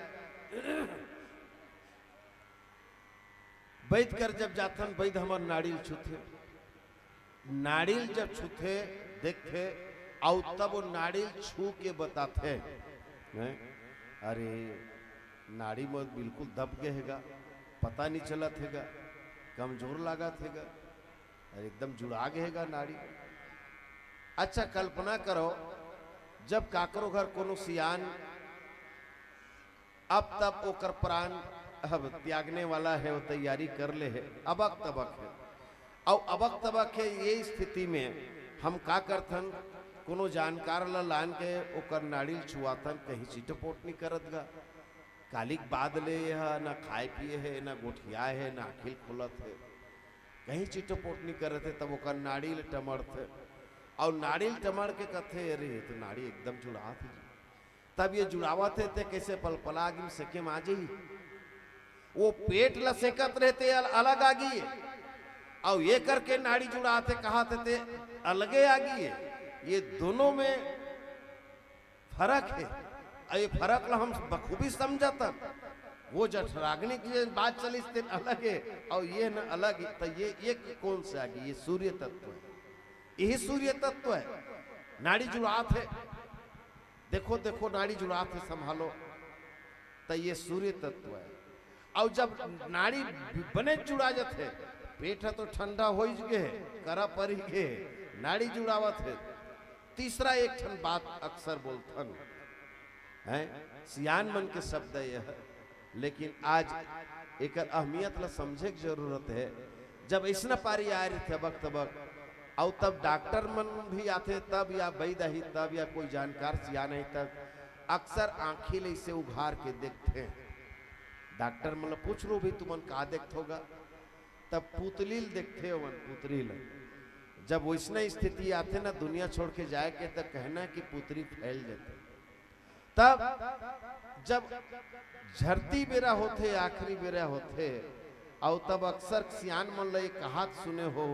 वैद कर जब जाथन वैद हमार नाड़िल छूथे, नाड़िल जब छूथे देखते और तब वो नाड़िल छू के बताते हैं, अरे नाड़ी में बिल्कुल दब गएगा, पता नहीं चला थेगा, कमजोर लगा थेगा, अरे एकदम जुड़ा गएगा नाड़ी। अच्छा कल्पना करो जब काकरो घर कोनो सियान अब तब ओकर प्राण अब त्यागने वाला है, वो तैयारी कर ले है, अबक तबक है, और अबक तबक है। ये स्थिति में हम का करथन, कोनो जानकार ला लान के ओकर नाड़ी छुआथन, कहीं चिटपोट नहीं करत गा, कालिक बाद ले है, ना खाए पिए है, ना गोठिया है, ना आखिल खुलत है, कहीं चिटपोट नहीं करत है, तब ओकर नाड़ी टमड़त है, और नाड़ी टमड़ के कथे अरे तो नाड़ी एकदम जुड़ा थी। तब ये जुड़ावा थे ते कैसे पलपला आगी सेके में आ जाई, वो पेट ला सेकत रहते अलग आगी, और ये करके नाड़ी जुड़ाते कहा थे अलगे आगी है। ये दोनों में फर्क है, ये फर्क ला हम बखूबी समझता। वो जठराग्नि की बात चली इस दिन अलग है, और ये न अलग है। तो ये कौन से आगे, ये सूर्य तत्व है, यही सूर्य तत्व है। नाड़ी जुड़ात है, देखो देखो नाड़ी जुड़ात है, संभालो, तो ये सूर्य तत्व है। और जब नाड़ी बने जुड़ा जाते, पेट है तो ठंडा हो गए, करा पर ही गए, नाड़ी जुड़ावत है। तीसरा एक ठन बात अक्सर बोलथन है, सियान मन के शब्द यह, लेकिन आज एक अहमियत ला समझे की जरूरत है। जब ऐसा पारी आ रहे थे वक्त वक्त, और तब डॉक्टर मन भी आते तब, या वैद ही तब, या कोई जानकार सियान है तब, अक्सर आंखी ले से उघार के देखते हैं। डॉक्टर मतलब पूछ लो भाई तुमन का देखते होगा, तब पुतलील देखते हो, पुतलील। जब वैसना स्थिति आते ना दुनिया छोड़ के जाए के, तब कहना कि पुत्री फैल जाते। तब जब झरती बेरा होते, आखिरी बेरा होते, और तब अक्सर सियान मन ले कहात सुने हो,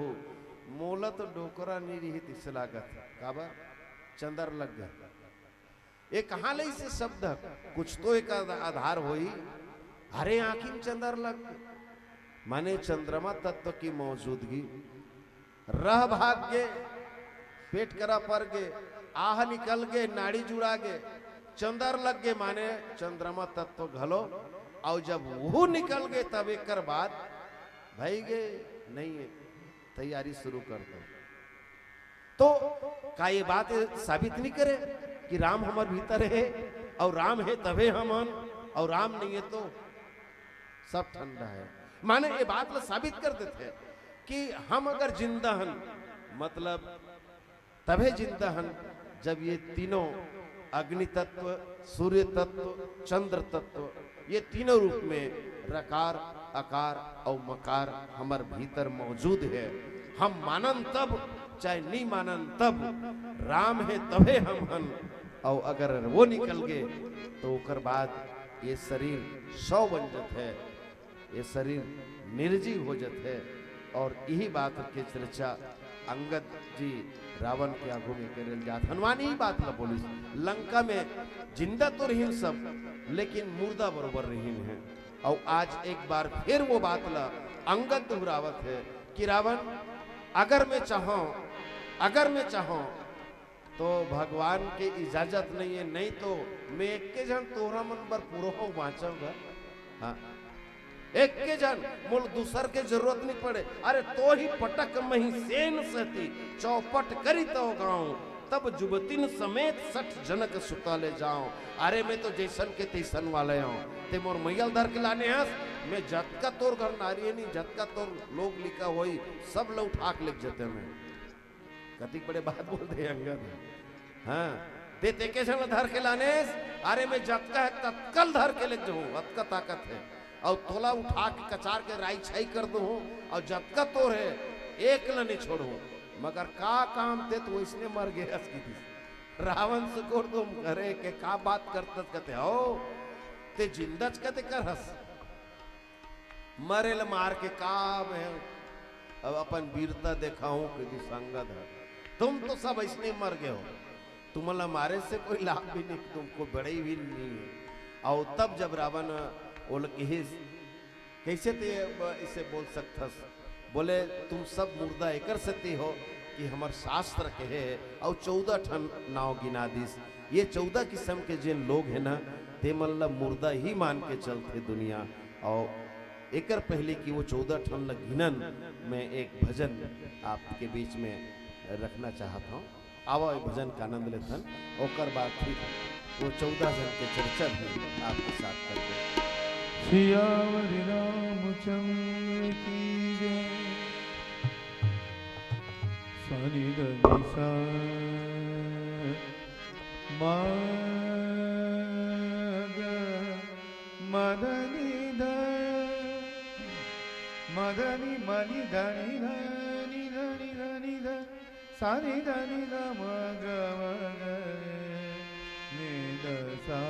मोला तो डोकरा नहीं रही तिस लागत काबा चंदर लग गया। ये कहाँ ले इसे शब्द, कुछ तो एक आधार होई, अरे आंखी में चंदर लग, माने चंद्रमा तत्व की मौजूदगी, रह भाग गे, पेट करा पर गे, आह निकल गे, नाड़ी जुड़ा गे, चंदर लग गे, माने चंद्रमा तत्व घलो, और जब वो निकल गए तब एक कर बाद भाई गे नहीं है, तैयारी शुरू कर दो। तो का ये बात साबित नहीं करे कि राम हमारे भीतर है, और राम है तबे हमन, और राम नहीं है तो सब ठंडा है। माने ये बात ला साबित कर देते कि हम अगर जिंदा हन, मतलब तबे जिंदा हन जब ये तीनों अग्नि तत्व, सूर्य तत्व, चंद्र तत्व, ये तीनों रूप में रकार आकार और मकार हमार भीतर मौजूद है। हम मानन तब, चाहे नहीं मानन तब, राम है तबे हम हन, और अगर वो निकल गए तो उकर बाद ये शरीर 100 बन जाते है, ये शरीर निर्जीव हो जाते है। और यही बात के चर्चा अंगद जी रावण के आगू में करेल जात, हनुमान ही बात ला बोली, लंका में जिंदा तो रहीन सब, लेकिन मुर्दा बरोबर रहीन है। और आज एक बार फिर वो बात ला अंगद दोहरावत है कि रावण अगर मैं चाहूं तो भगवान की इजाजत नहीं है, नहीं तो मैं एक के जन तोरा मन पर पूरा हो बाँचूंगा। हाँ एक के जन मोल दूसर के जरूरत नहीं पड़े। अरे तो ही पटक मही सेन सहती चौपट करी तो गाँव तब जुबतिन समेत 60 जनक सुताले जाऊं। अरे मैं तो जैसन के तैसन वाले हूँ ते मोर मैयल धर के लाने हंस मैं जतका तोर घर नारी नहीं जतका तोर लोग लिखा होई सब लोग उठाक लिख जाते मैं कति बड़े बात बोल दे अंगद। हाँ ते के जन धर के लाने अरे मैं जतका है तत्कल धर के लिख जाऊं अतका ताकत है और तोला उठा के कचार के राई छाई कर दू और जतका तोर है एक न नहीं छोड़ू मगर का काम थे तो इसने मर गया रावण से कोर तुम करे के का बात करते कहते हो ते जिंदच कहते कर हस मरेल मार के काम है अब अपन वीरता दिखाऊं कि संगत है तुम तो सब इसने मर गए हो तुम्हारा मारे से कोई लाभ भी नहीं तुमको बड़े भी नहीं है। और तब जब रावण बोल कैसे थे इसे बोल सकता बोले तुम सब मुर्दा एकर सती हो कि हमार शास्त्र के है और 14 ठन नाव गिना दिस ये 14 किस्म के जिन लोग है ना ते मतलब मुर्दा ही मान के चलते दुनिया। और एकर पहले कि वो 14 ठन गिनन में एक भजन आपके बीच में रखना चाहता हूँ। आवा भजन का आनंद लेथन ओकर बाद फिर वो 14 जन के चर्चा भी आपके साथ करते। सियावर रामचंद्र की जय। सनि ध नि सा म ग म ध नि ध म ध नि म नि ध नि ध नि ध नि ध नि ध सा नि ध नि ध म ग नि ध सा।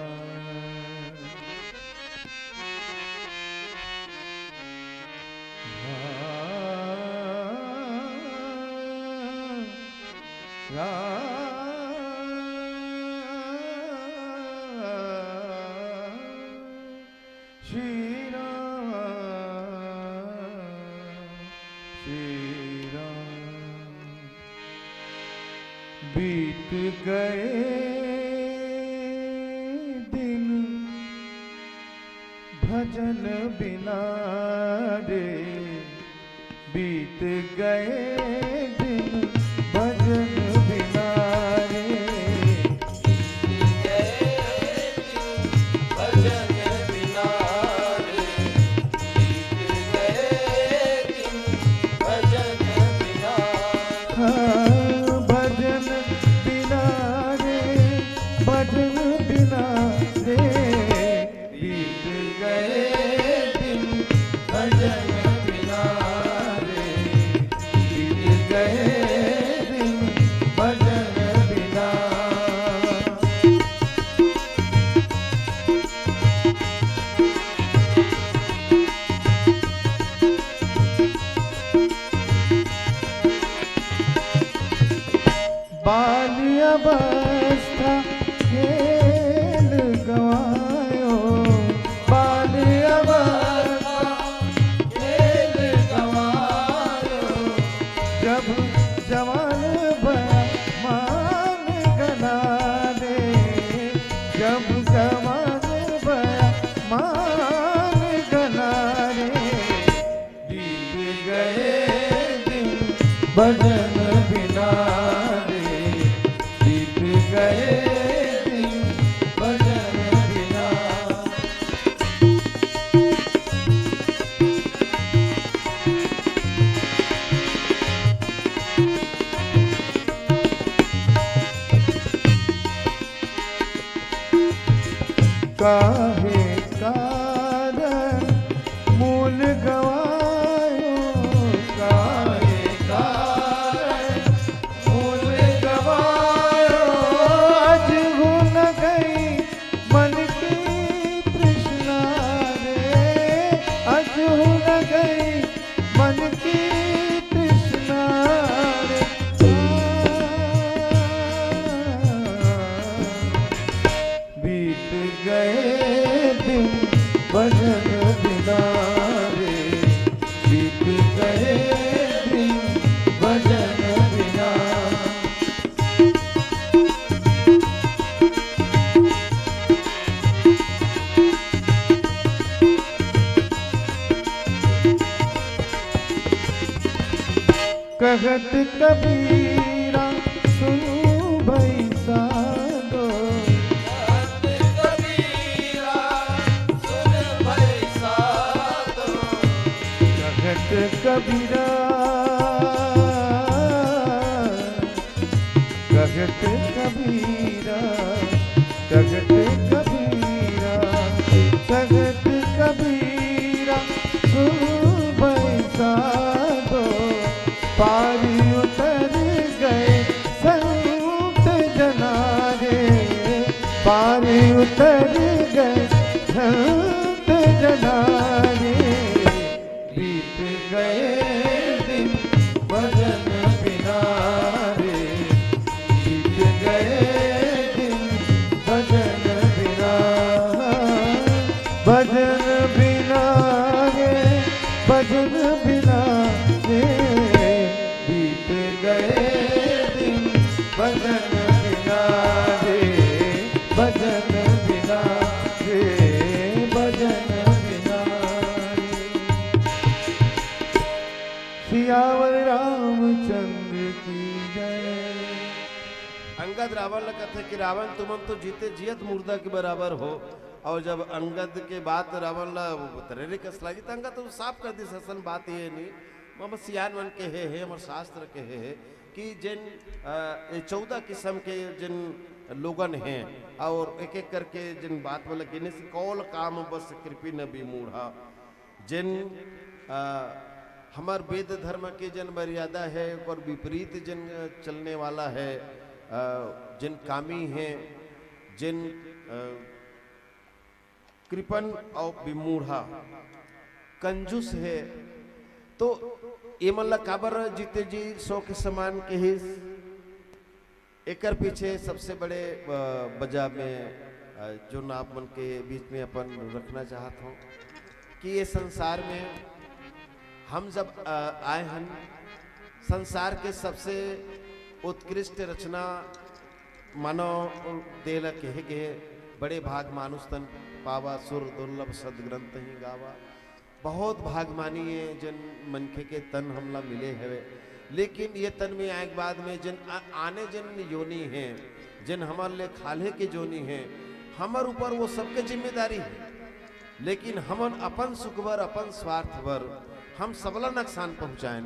श्री राम बीत गए दिन भजन बिना रे बीत गए दिन भजन बिना रे भजन बिना रे बीत गए दिन भजन बिना हाँ भजन बिना रे भजन बिना रे बीत गए दिन भजन बिना रे बीत गए दिन भजन बिना। बाल्य अवस्था खेल गवायो बाल्य अवस्था खेल गवायो जब जवान भया मान गना दे जब जवान भया मान गना रे बीत गए दिन भजन बिना रे बीत गए दिन भजन बिना। काहे कारण मूल गवायो काहे कारण मूल गवायो आज हो न गई मन की तृष्णा रे आज हो न गई मन की तृष्णा रे बीत गए कहत कबीरा सुन भई साधो, कहत कबीरा कहत कबीरा कहत कबीरा कहत कबीरा सुन भई साधो, पारी उतर गए संत जनारे, पारी उतर गए संत जनारे, बीत गए दिन भजन बिना रे, बीत गए दिन भजन बिना, भजन बिना रे, भजन बिना रे, बीत गए दिन भजन बिना रे, भजन बिना रे, भजन बिना रे। सियावर रामचंद्र की जय। अंगद रावण ने कहते कि रावण तुम तो जीते जियत मुर्दा के बराबर हो, और जब अंगद के बात रावण ला तरेरे कस लागी तो अंगद तो साफ कर दी ससन बात ये नहीं मम सियान मन के है हमर शास्त्र के है कि जिन 14 किस्म के जिन लोगन हैं और एक एक करके जिन बात बोले गिने से कौल काम बस कृपी न भी मूढ़ा, जिन हमार वेद धर्म के जिन मर्यादा है और विपरीत जिन चलने वाला है, जिन कामी हैं, जिन कृपन और विमूढ़ा कंजूस है, तो ये मतलब काबर जीते जी 100 के समान के ही एकर पीछे सबसे बड़े वजह में जो ना आप मन के बीच में अपन रखना चाहता हूँ कि ये संसार में हम जब आए हैं, संसार के सबसे उत्कृष्ट रचना मानव देल कहे गए, बड़े भाग मानुष तन पावा सुर दुर्लभ सदग्रंथ ही गावा, बहुत भाग मानिए जिन मनखे के तन हमला मिले है, लेकिन ये तन में आए के बाद में जिन आने जिन योनि हैं, जिन हमारे लिए खाले के जोनी हैं, हमार ऊपर वो सबके जिम्मेदारी है, लेकिन हमन अपन सुखबर अपन स्वार्थवर हम सबला नुकसान पहुंचाएं।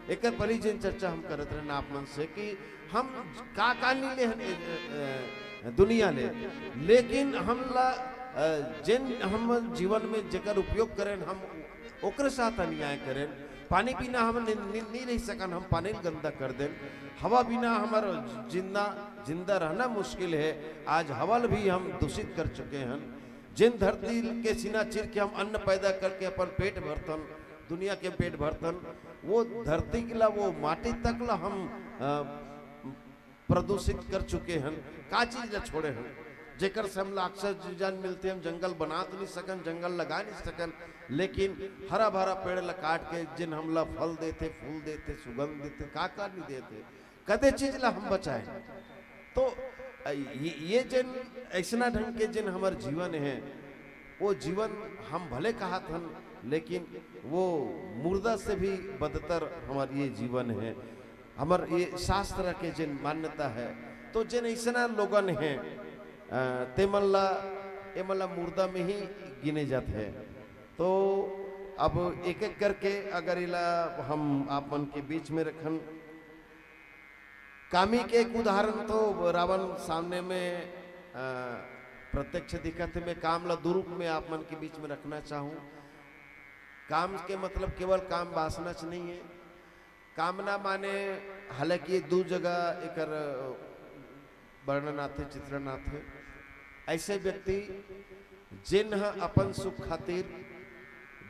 एक पहली जिन चर्चा हम करते रहे आप मन से कि हम का नहीं ले दुनिया ले, लेकिन हमला जिन हम जीवन में जेकर उपयोग करें हम ओकरे साथ अन्याय करें। पानी बिना हम नहीं रह सकन, हम पानी गंदा कर दें। हवा बिना हमारा जिंदा रहना मुश्किल है, आज हवा भी हम दूषित कर चुके हैं। जिन धरती के सीना चीर के हम अन्न पैदा करके अपन पेट भरतन, दुनिया के पेट भरतन, वो धरती के ला वो माटी तक ला हम प्रदूषित कर चुके हैं। का चीज ला छोड़े हैं जेकर से हम अक्सर जान मिलते, हम जंगल बना तो नहीं सकन, जंगल लगा नहीं सकन, लेकिन हरा भरा पेड़ ला काट के जिन हमला फल देते, फूल देते, सुगंध देते, का नहीं देते, कदे चीज ला हम बचाए। तो ये जिन ऐसा ढंग के जिन हमारे जीवन है, वो जीवन हम भले कहा था, लेकिन वो मुर्दा से भी बदतर हमारे ये जीवन है। हमार ये शास्त्र के जिन मान्यता है, तो जिन ऐसा लोगन हैं ते मल्ला मुर्दा में ही गिने जाते हैं। तो अब एक एक करके अगर इला हम आप मन के बीच में रखन, कामी के एक उदाहरण तो रावण सामने में प्रत्यक्ष दिखत है। मैं काम ला दो रूप में आप मन के बीच में रखना चाहूँ। काम के मतलब केवल काम वासना च नहीं है, कामना माने हालांकि ये दो जगह एक वर्णन आते, चित्रण आते। ऐसे व्यक्ति जिन अपन सुख खातिर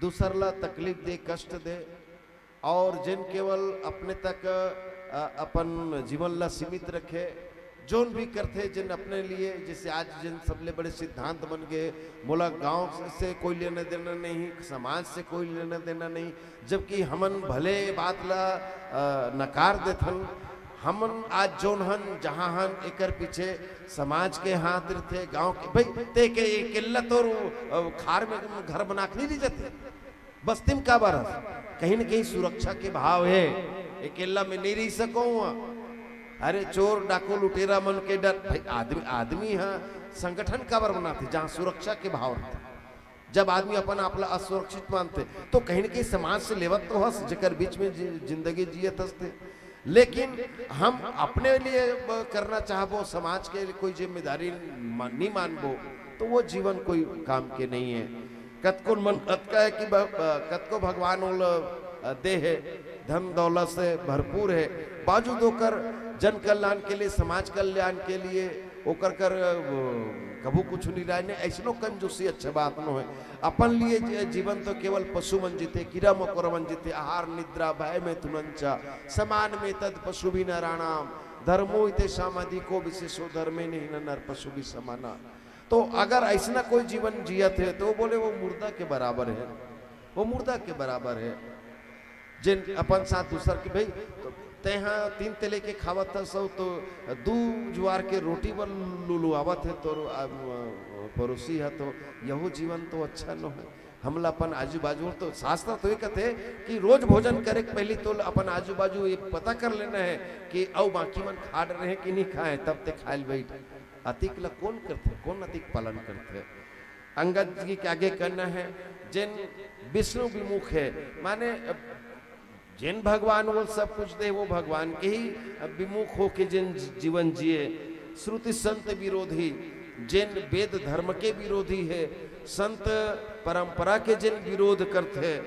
दूसर ला तकलीफ दे, कष्ट दे, और जिन केवल अपने तक अपन जीवन ला सीमित रखे, जोन भी करते जिन अपने लिए, जैसे आज जिन सबले बड़े सिद्धांत बन गए, बोला गांव से कोई लेना देना नहीं, समाज से कोई लेना देना नहीं, जबकि हमन भले बात ला नकार देथन। हमन आज जोन हन जहाँ हन एकर पीछे समाज के हाथ थे, गांव के भाई ते के किल्लत और खार में घर बना के नहीं जाते, बस्ती में का बार कहीं न कहीं सुरक्षा के भाव है। अकेला में नहीं रह सको अरे चोर डाकू लुटेरा मन के डर भाई आदमी आदमी हाँ संगठन काबर बनाते जहाँ सुरक्षा के भाव रहते जब आदमी अपन आपला असुरक्षित मानते तो कहीं न कहीं समाज से लेवत तो हस जेकर बीच में जिंदगी जियत हंसते लेकिन हम अपने लिए करना चाहबो समाज के लिए कोई जिम्मेदारी नहीं मानबो तो वो जीवन कोई काम के नहीं है। कतको मन कतका है कि कतको भगवान उल दे है धन दौलत से भरपूर है बावजूद होकर जन कल्याण के लिए समाज कल्याण के लिए ओकर कर कभू कुछ नहीं रहा ऐसनो कंजूसी अच्छा बात न है। अपन लिए जीवन तो केवल पशु मन जीते कीड़ा मकोड़ा मन जीते आहार निद्रा भय में तुनंचा समान में तद पशु भी नाराणाम धर्मो इते सामाजिको विशेषो धर्मे नहीं न नर पशु भी समाना। तो अगर ऐसा कोई जीवन जियत है तो बोले वो मुर्दा के बराबर है वो मुर्दा के बराबर है। जिन अपन साथ दूसर के भाई तो तेहा 3 तले के खावत सो तो 2 ज्वार के रोटी पर लुलु आवत है तो पड़ोसी है तो यहो जीवन तो अच्छा न है। हमला अपन आजू बाजू तो शास्त्र तो ये कहते कि रोज भोजन करे पहले तो अपन आजू बाजू ये पता कर लेना है कि औ बाकी मन खा रहे कि नहीं खाए तब ते खायल बैठ अतिक ला कौन करते कौन अतिक पालन करते। अंगद जी के आगे करना है जिन विष्णु विमुख है माने जिन भगवान वो सब कुछ दे वो भगवान के ही विमुख हो के जिन जीवन जिए श्रुति संत विरोधी जिन वेद धर्म के विरोधी है संत परंपरा के जिन विरोध करते हैं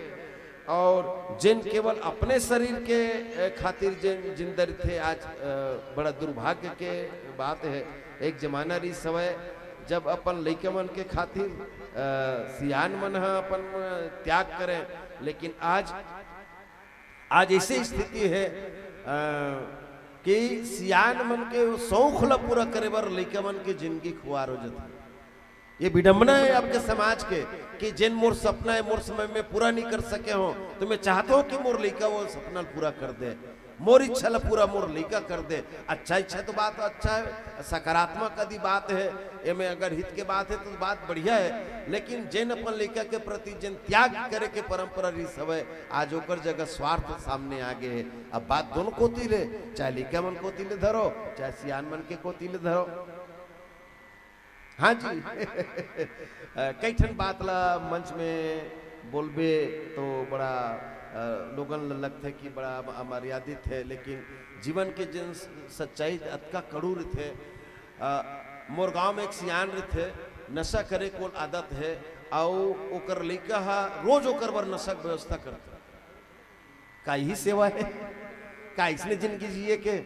और जिन केवल अपने शरीर के खातिर जिन जिंदर थे आज बड़ा दुर्भाग्य के बात है। एक जमाना रही समय जब अपन लइका मन के खातिर सियान मन अपन त्याग करें लेकिन आज ऐसी स्थिति है कि सियान मन के शौक ला पूरा करे बर लइका मन के जिंदगी खुआर हो जाती। ये विडंबना है आपके समाज के कि जिन मोर सपना है मोर समय में पूरा नहीं कर सके हो तो मैं चाहता हूँ कि मोर लइका वो सपना पूरा कर दे मोर इच्छा ला पूरा मोर लइका कर दे। अच्छा इच्छा तो बात अच्छा है सकारात्मक आदि बात है ये में अगर हित के बात है तो बात बढ़िया है लेकिन जिन अपन लइका के प्रति जिन त्याग करे के परंपरा रही सब है आज ओकर जगह स्वार्थ सामने आ गए है। अब बात दोनों कोती ले चाहे लइका मन कोती ले धरो चाहे सियान मन के कोती ले धरो। हाँ जी कई ठन बात ला मंच में बोलबे तो बड़ा लोगन लगते कि बड़ा अमर्यादित है लेकिन जीवन के जिन सच्चाई अतका कड़ूर थे। मोर गांव में एक सियान थे नशा करे को आदत है आओ ओकर लइका हा रोज ओकर बर नशा के व्यवस्था करते का ही सेवा है का इसने जिंदगी जिए के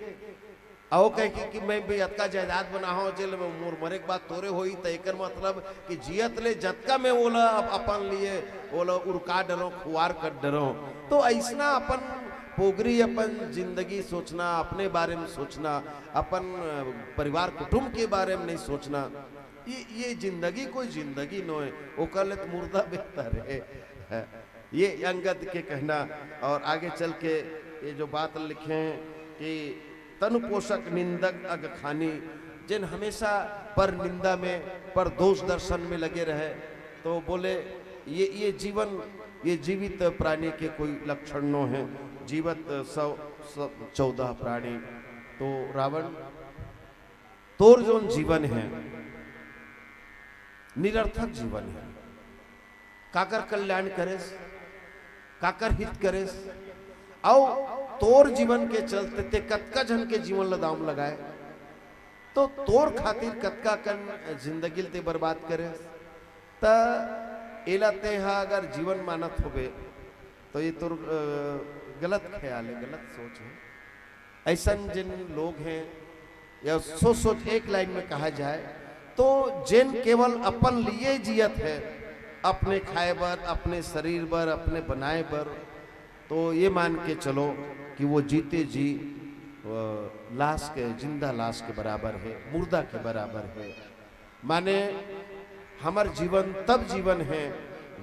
आओ कह कि मैं भी अतका जायदाद बना हो जेल मोर मरे के बाद तोरे होई तो एक मतलब कि जियत ले जतका में ओला अपन लिए ओला उड़का डरो खुआर कर डरो तो ऐसा अपन पोगरी अपन जिंदगी सोचना अपने बारे में सोचना अपन परिवार कुटुंब के बारे में नहीं सोचना ये जिंदगी कोई जिंदगी न है ओकर ले तो मुर्दा बेहतर है। ये अंगद के कहना और आगे चल के ये जो बात लिखे हैं कि तनु पोषक निंदक अग खानी जिन हमेशा पर निंदा में पर दोष दर्शन में लगे रहे तो बोले ये जीवन ये जीवित प्राणी के कोई लक्षण न है। जीवित 114 प्राणी तो रावण तोर जो जीवन है निरर्थक जीवन है काकर कल्याण करेस काकर हित करेस आओ तोर जीवन के चलते ते कतका जन के जीवन ला दाम लगाए तो तोर खातिर कतका कन जिंदगी ते बर्बाद करे त एला ते हा अगर जीवन मानत होबे तो ये तोर गलत ख्याल है गलत सोच है। ऐसा जिन लोग हैं या सोच एक लाइन में कहा जाए तो जिन केवल अपन लिए जियत है अपने खाए बर अपने शरीर बर अपने बनाए बर तो ये मान के चलो कि वो जीते जी लाश के जिंदा लाश के बराबर है मुर्दा के बराबर है। माने हमार जीवन तब जीवन है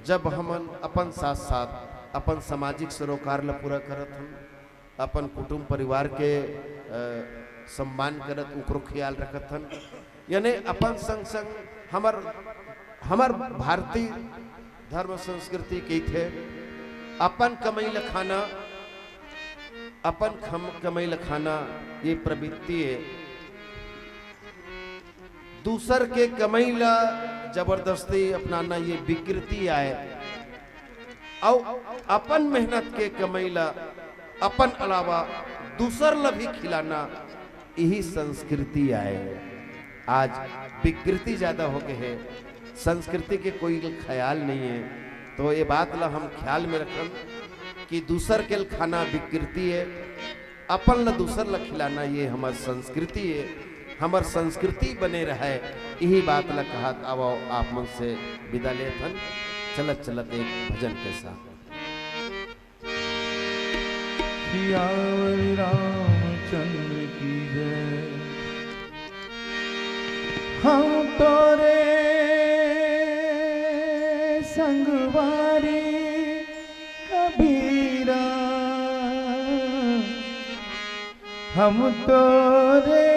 जब हम अपन साथ साथ अपन सामाजिक सरोकार ला पूरा करत हन अपन कुटुंब परिवार के सम्मान करत उकरो ख्याल रखत हन यानी अपन संग संग हमार भारतीय धर्म संस्कृति के थे अपन कमाई ला खाना अपन कमैल खाना ये प्रवृत्ति है, दूसर के कमैला जबरदस्ती अपनाना ये विकृति आए, और अपन मेहनत के कमैला अपन अलावा दूसर ला भी खिलाना यही संस्कृति आए। आज विकृति ज्यादा हो गए है, संस्कृति के कोई ख्याल नहीं है। तो ये बात ला हम ख्याल में रखन कि दूसर के खाना विकृति है, अपन ला दूसर ला खिलाना ये हमार संस्कृति है। हमार संस्कृति बने रहे यही बात ला कहा। अब आप मन से विदा लेथन चलत चलत एक भजन के साथ। सियावर रामचंद्र की जय। हम तोरे संगवारी कबीरा, हम तोरे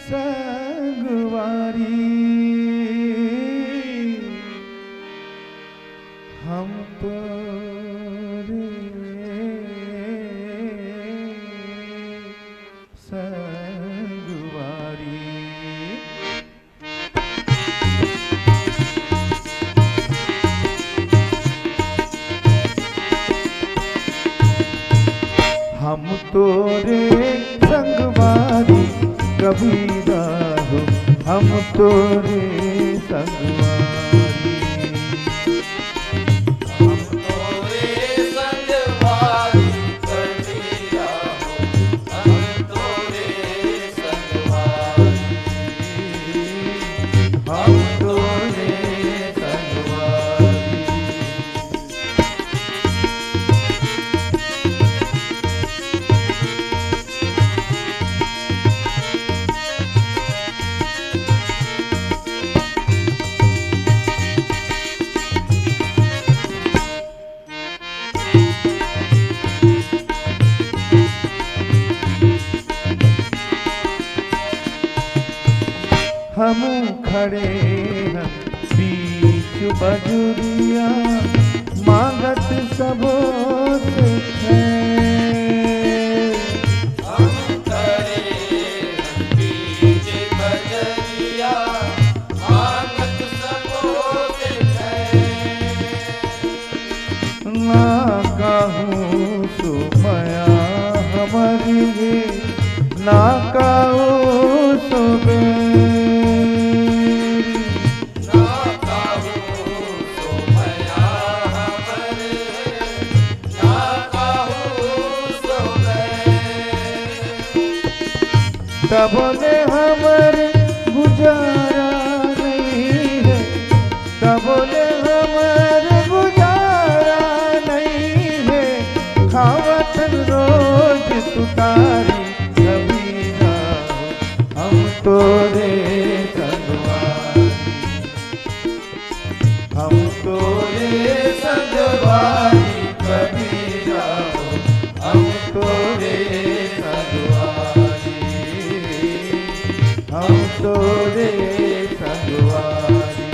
संगवारी, हम तोरे संगवारी। हम तोरे संगवारी कबीरा हो, हम तोरे संगवारी, हम तोरे संगवारी कबीरा हो, हम तोरे संगवारी, हम तोरे संगवारी। हम खड़े हैं बीच बजुरिया, मांगत सबो से खैर। हम खड़े बीच बजरिया, मांगत सबो से खैर। ना कहूँ सुमया हमारी गे, ना कहूँ सुबेरी, तबोले हमारे गुजारा नहीं है, तबोले हमारे गुजारा नहीं है। खावत रोज तुतारी कबीरा हो, हम तोरे संगवारी, हम तोरे संगवारी कबीरा हो, हम तोरे संगवारी, हम तोरे संगवारी।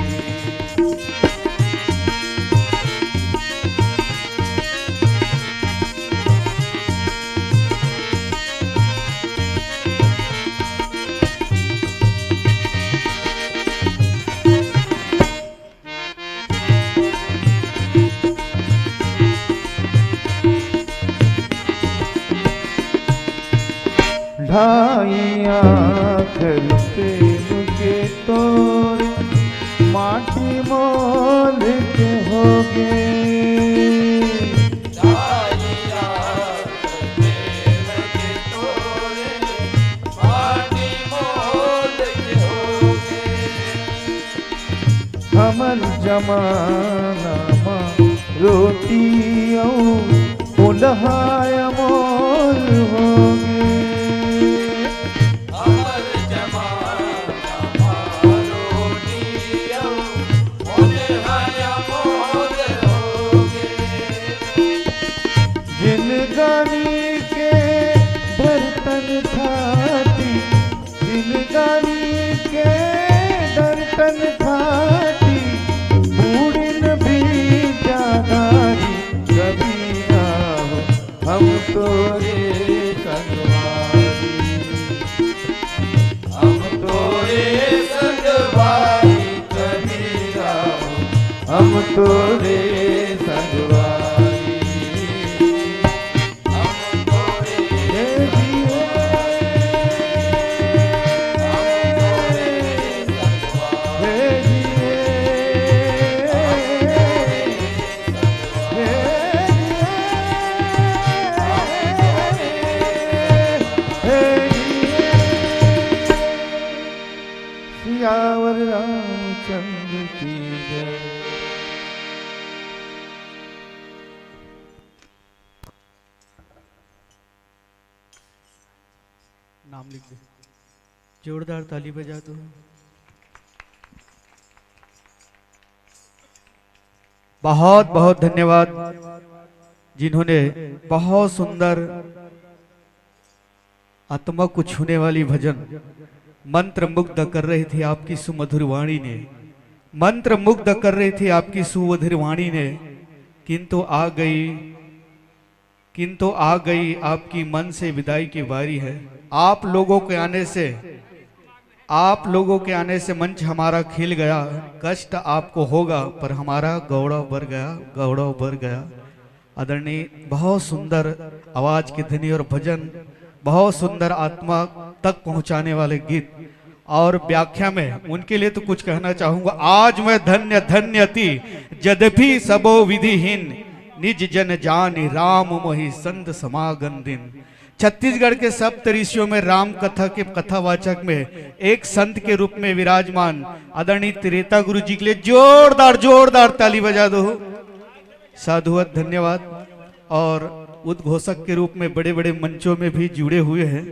ढाई आँखल से मुझे तोरे, माटी मोल के होगे। हमर जमाना रोटी उल्हाय मोल होगे। जिनगानी के बर्तन खाती, जिनगानी के बर्तन खाती, बूढ़न भी जानारी कभी तोरे संगवारी हम तोरे संगवारी कबीरा हम तोरे संगवारी हम तोरे जिए हम तोरे संगवारी सियावर रामचंद्र की जय। नाम लिख दे, जोरदार ताली बजा दो। बहुत बहुत धन्यवाद जिन्होंने बहुत सुंदर आत्मा को छूने वाली भजन मंत्र मुग्ध कर रही थी आपकी सुमधुर वाणी ने, मंत्र मुग्ध कर रही थी आपकी सुमधुर वाणी ने, किंतु आ गई आपकी मन से विदाई की बारी है। आप लोगों के आने से मंच हमारा खिल गया, कष्ट आपको होगा पर हमारा गौरव बढ़ गया। आदरणीय बहुत सुंदर आवाज की ध्वनि और भजन, बहुत सुंदर आत्मा तक पहुंचाने वाले गीत और व्याख्या में उनके लिए तो कुछ कहना चाहूंगा। आज मैं धन्य धन्यति यद्यपि सबो विधिहीन, निज जन जानि राम मोहि संत समागम दिन। छत्तीसगढ़ के सप्त ऋषियों में राम कथा के कथावाचक में एक संत के रूप में विराजमान आदरणीय त्रेता गुरु जी के लिए जोरदार ताली बजा दो। साधुवत धन्यवाद। और उद्घोषक के रूप में बड़े बड़े मंचों में भी जुड़े हुए हैं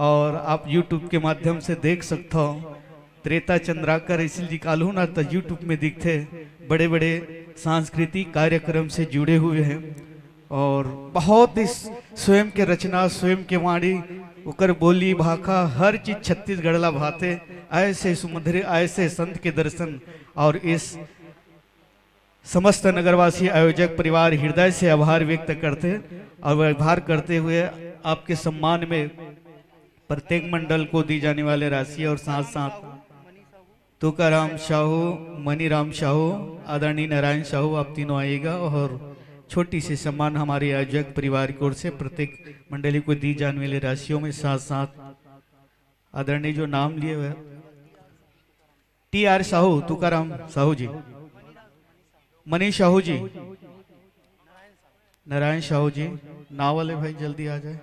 और आप YouTube के माध्यम से देख सकते हो। त्रेता चंद्राकर इसलिए निकालू ना तो YouTube में दिखते, बड़े बड़े सांस्कृतिक कार्यक्रम से जुड़े हुए हैं और बहुत ही स्वयं के रचना, स्वयं के वाणी, उकर बोली भाखा हर चीज छत्तीसगढ़ ला भाते। ऐसे सुमधुर ऐसे संत के दर्शन और इस समस्त नगरवासी आयोजक परिवार हृदय से आभार व्यक्त करते और आभार करते हुए आपके सम्मान में प्रत्येक मंडल को दी जाने वाले राशि और साथ साथ तुकाराम साहू, मनीराम साहू, आदरणीय नारायण साहू, आप तीनों आइएगा और छोटी सी सम्मान हमारे आयोजक परिवार की ओर से प्रत्येक मंडली को दी जाने वाली राशियों में साथ साथ आदरणीय जो नाम लिए हुए TR साहू, तुकाराम साहू जी, मनीष साहू जी, नारायण साहू जी, नाव वाले भाई जल्दी आ जाए।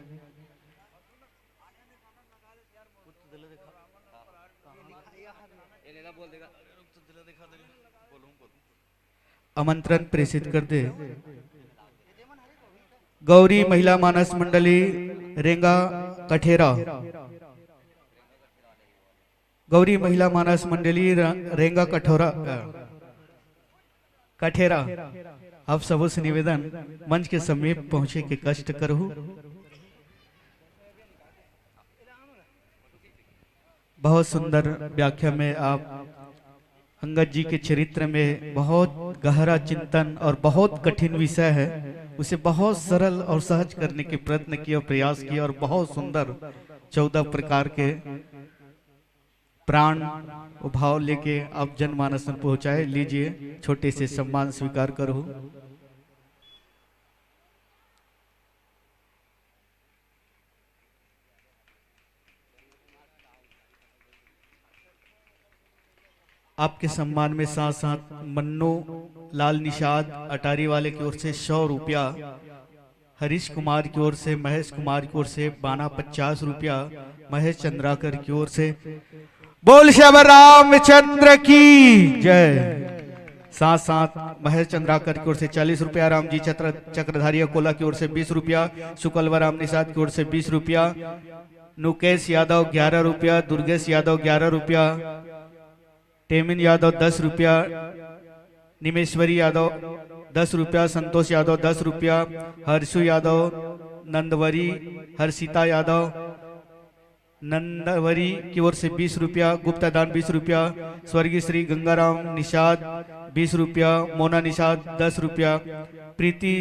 आमंत्रण प्रेषित कर दे। गौरी महिला मानस मंडली रेंगा कठेरा, गौरी महिला मानस मंडली रेंगा कठेरा, आप सबों से निवेदन मंच के समीप पहुंचे के कष्ट करो। बहुत सुंदर व्याख्या में आप अंगद जी के चरित्र में बहुत गहरा चिंतन और बहुत कठिन विषय है उसे बहुत सरल और सहज करने के प्रयत्न किया, प्रयास किया और बहुत सुंदर 14 प्रकार के प्राण भाव लेके आप जनमानस में पहुंचाए। लीजिए छोटे से सम्मान स्वीकार करो। आपके सम्मान में साथ साथ मन्नो लाल निषाद अटारी वाले की ओर से 100 रुपया, हरीश कुमार की ओर से, महेश कुमार की ओर से बाना 50 रुपया, महेश चंद्राकर की ओर से बोल श्याम रामचंद्र की जय। साथ साथ महेश चंद्राकर की ओर से 40 रुपया, राम जी चक्रधारी कोला की ओर से 20 रुपया, शुक्लवा राम निषाद की ओर से 20 रुपया, नुकेश यादव 11 रुपया, दुर्गेश यादव 11 रुपया, टेमिन यादव 10 रुपया, निमेश्वरी यादव 10 रुपया, संतोष यादव 10 रुपया, हर्षु यादव, नंदवरी, हर्षिता यादव, नंदवरी की ओर से 20 रुपया, गुप्ता दान 20 रुपया, स्वर्गीय श्री गंगाराम निषाद 20 रुपया, मोना निषाद 10 रुपया, प्रीति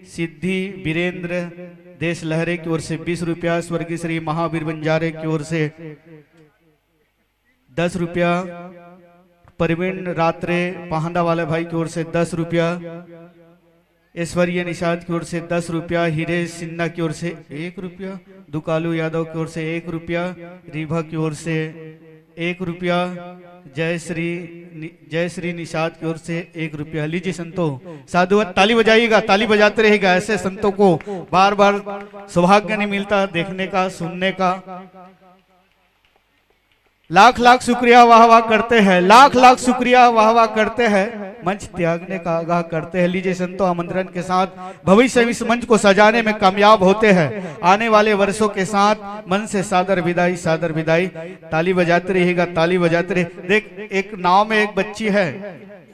सिद्धि वीरेंद्र देश लहरे की ओर से 20 रुपया, स्वर्गीय श्री महावीर बंजारे की ओर से 10 रुपया, परवीन रात्रे पहांडा वाले भाई की ओर से 10 रुपया, ऐश्वर्य निषाद की ओर से 10 रुपया, हीरे सिन्हा की ओर से 1 रुपया, दुकालू यादव की ओर से 1 रुपया, रीभा की ओर से 1 रुपया, जय श्री निषाद की ओर से 1 रुपया। लीजिए संतों, साधुवत ताली बजाइएगा, ताली बजाते रहेगा। ऐसे संतों को बार बार सौभाग्य नहीं मिलता देखने का, सुनने का। लाख लाख शुक्रिया वाह वाह करते हैं, लाख लाख शुक्रिया वाह वाह करते हैं, मंच त्यागने का आगाह करते हैं। लीजिए संतों, आमंत्रण के साथ भविष्य इस मंच को सजाने में कामयाब होते हैं। आने वाले वर्षों के साथ मन से सादर विदाई, सादर विदाई। ताली बजाते रहिएगा, ताली बजाते रहे। देख, एक नाव में एक बच्ची है,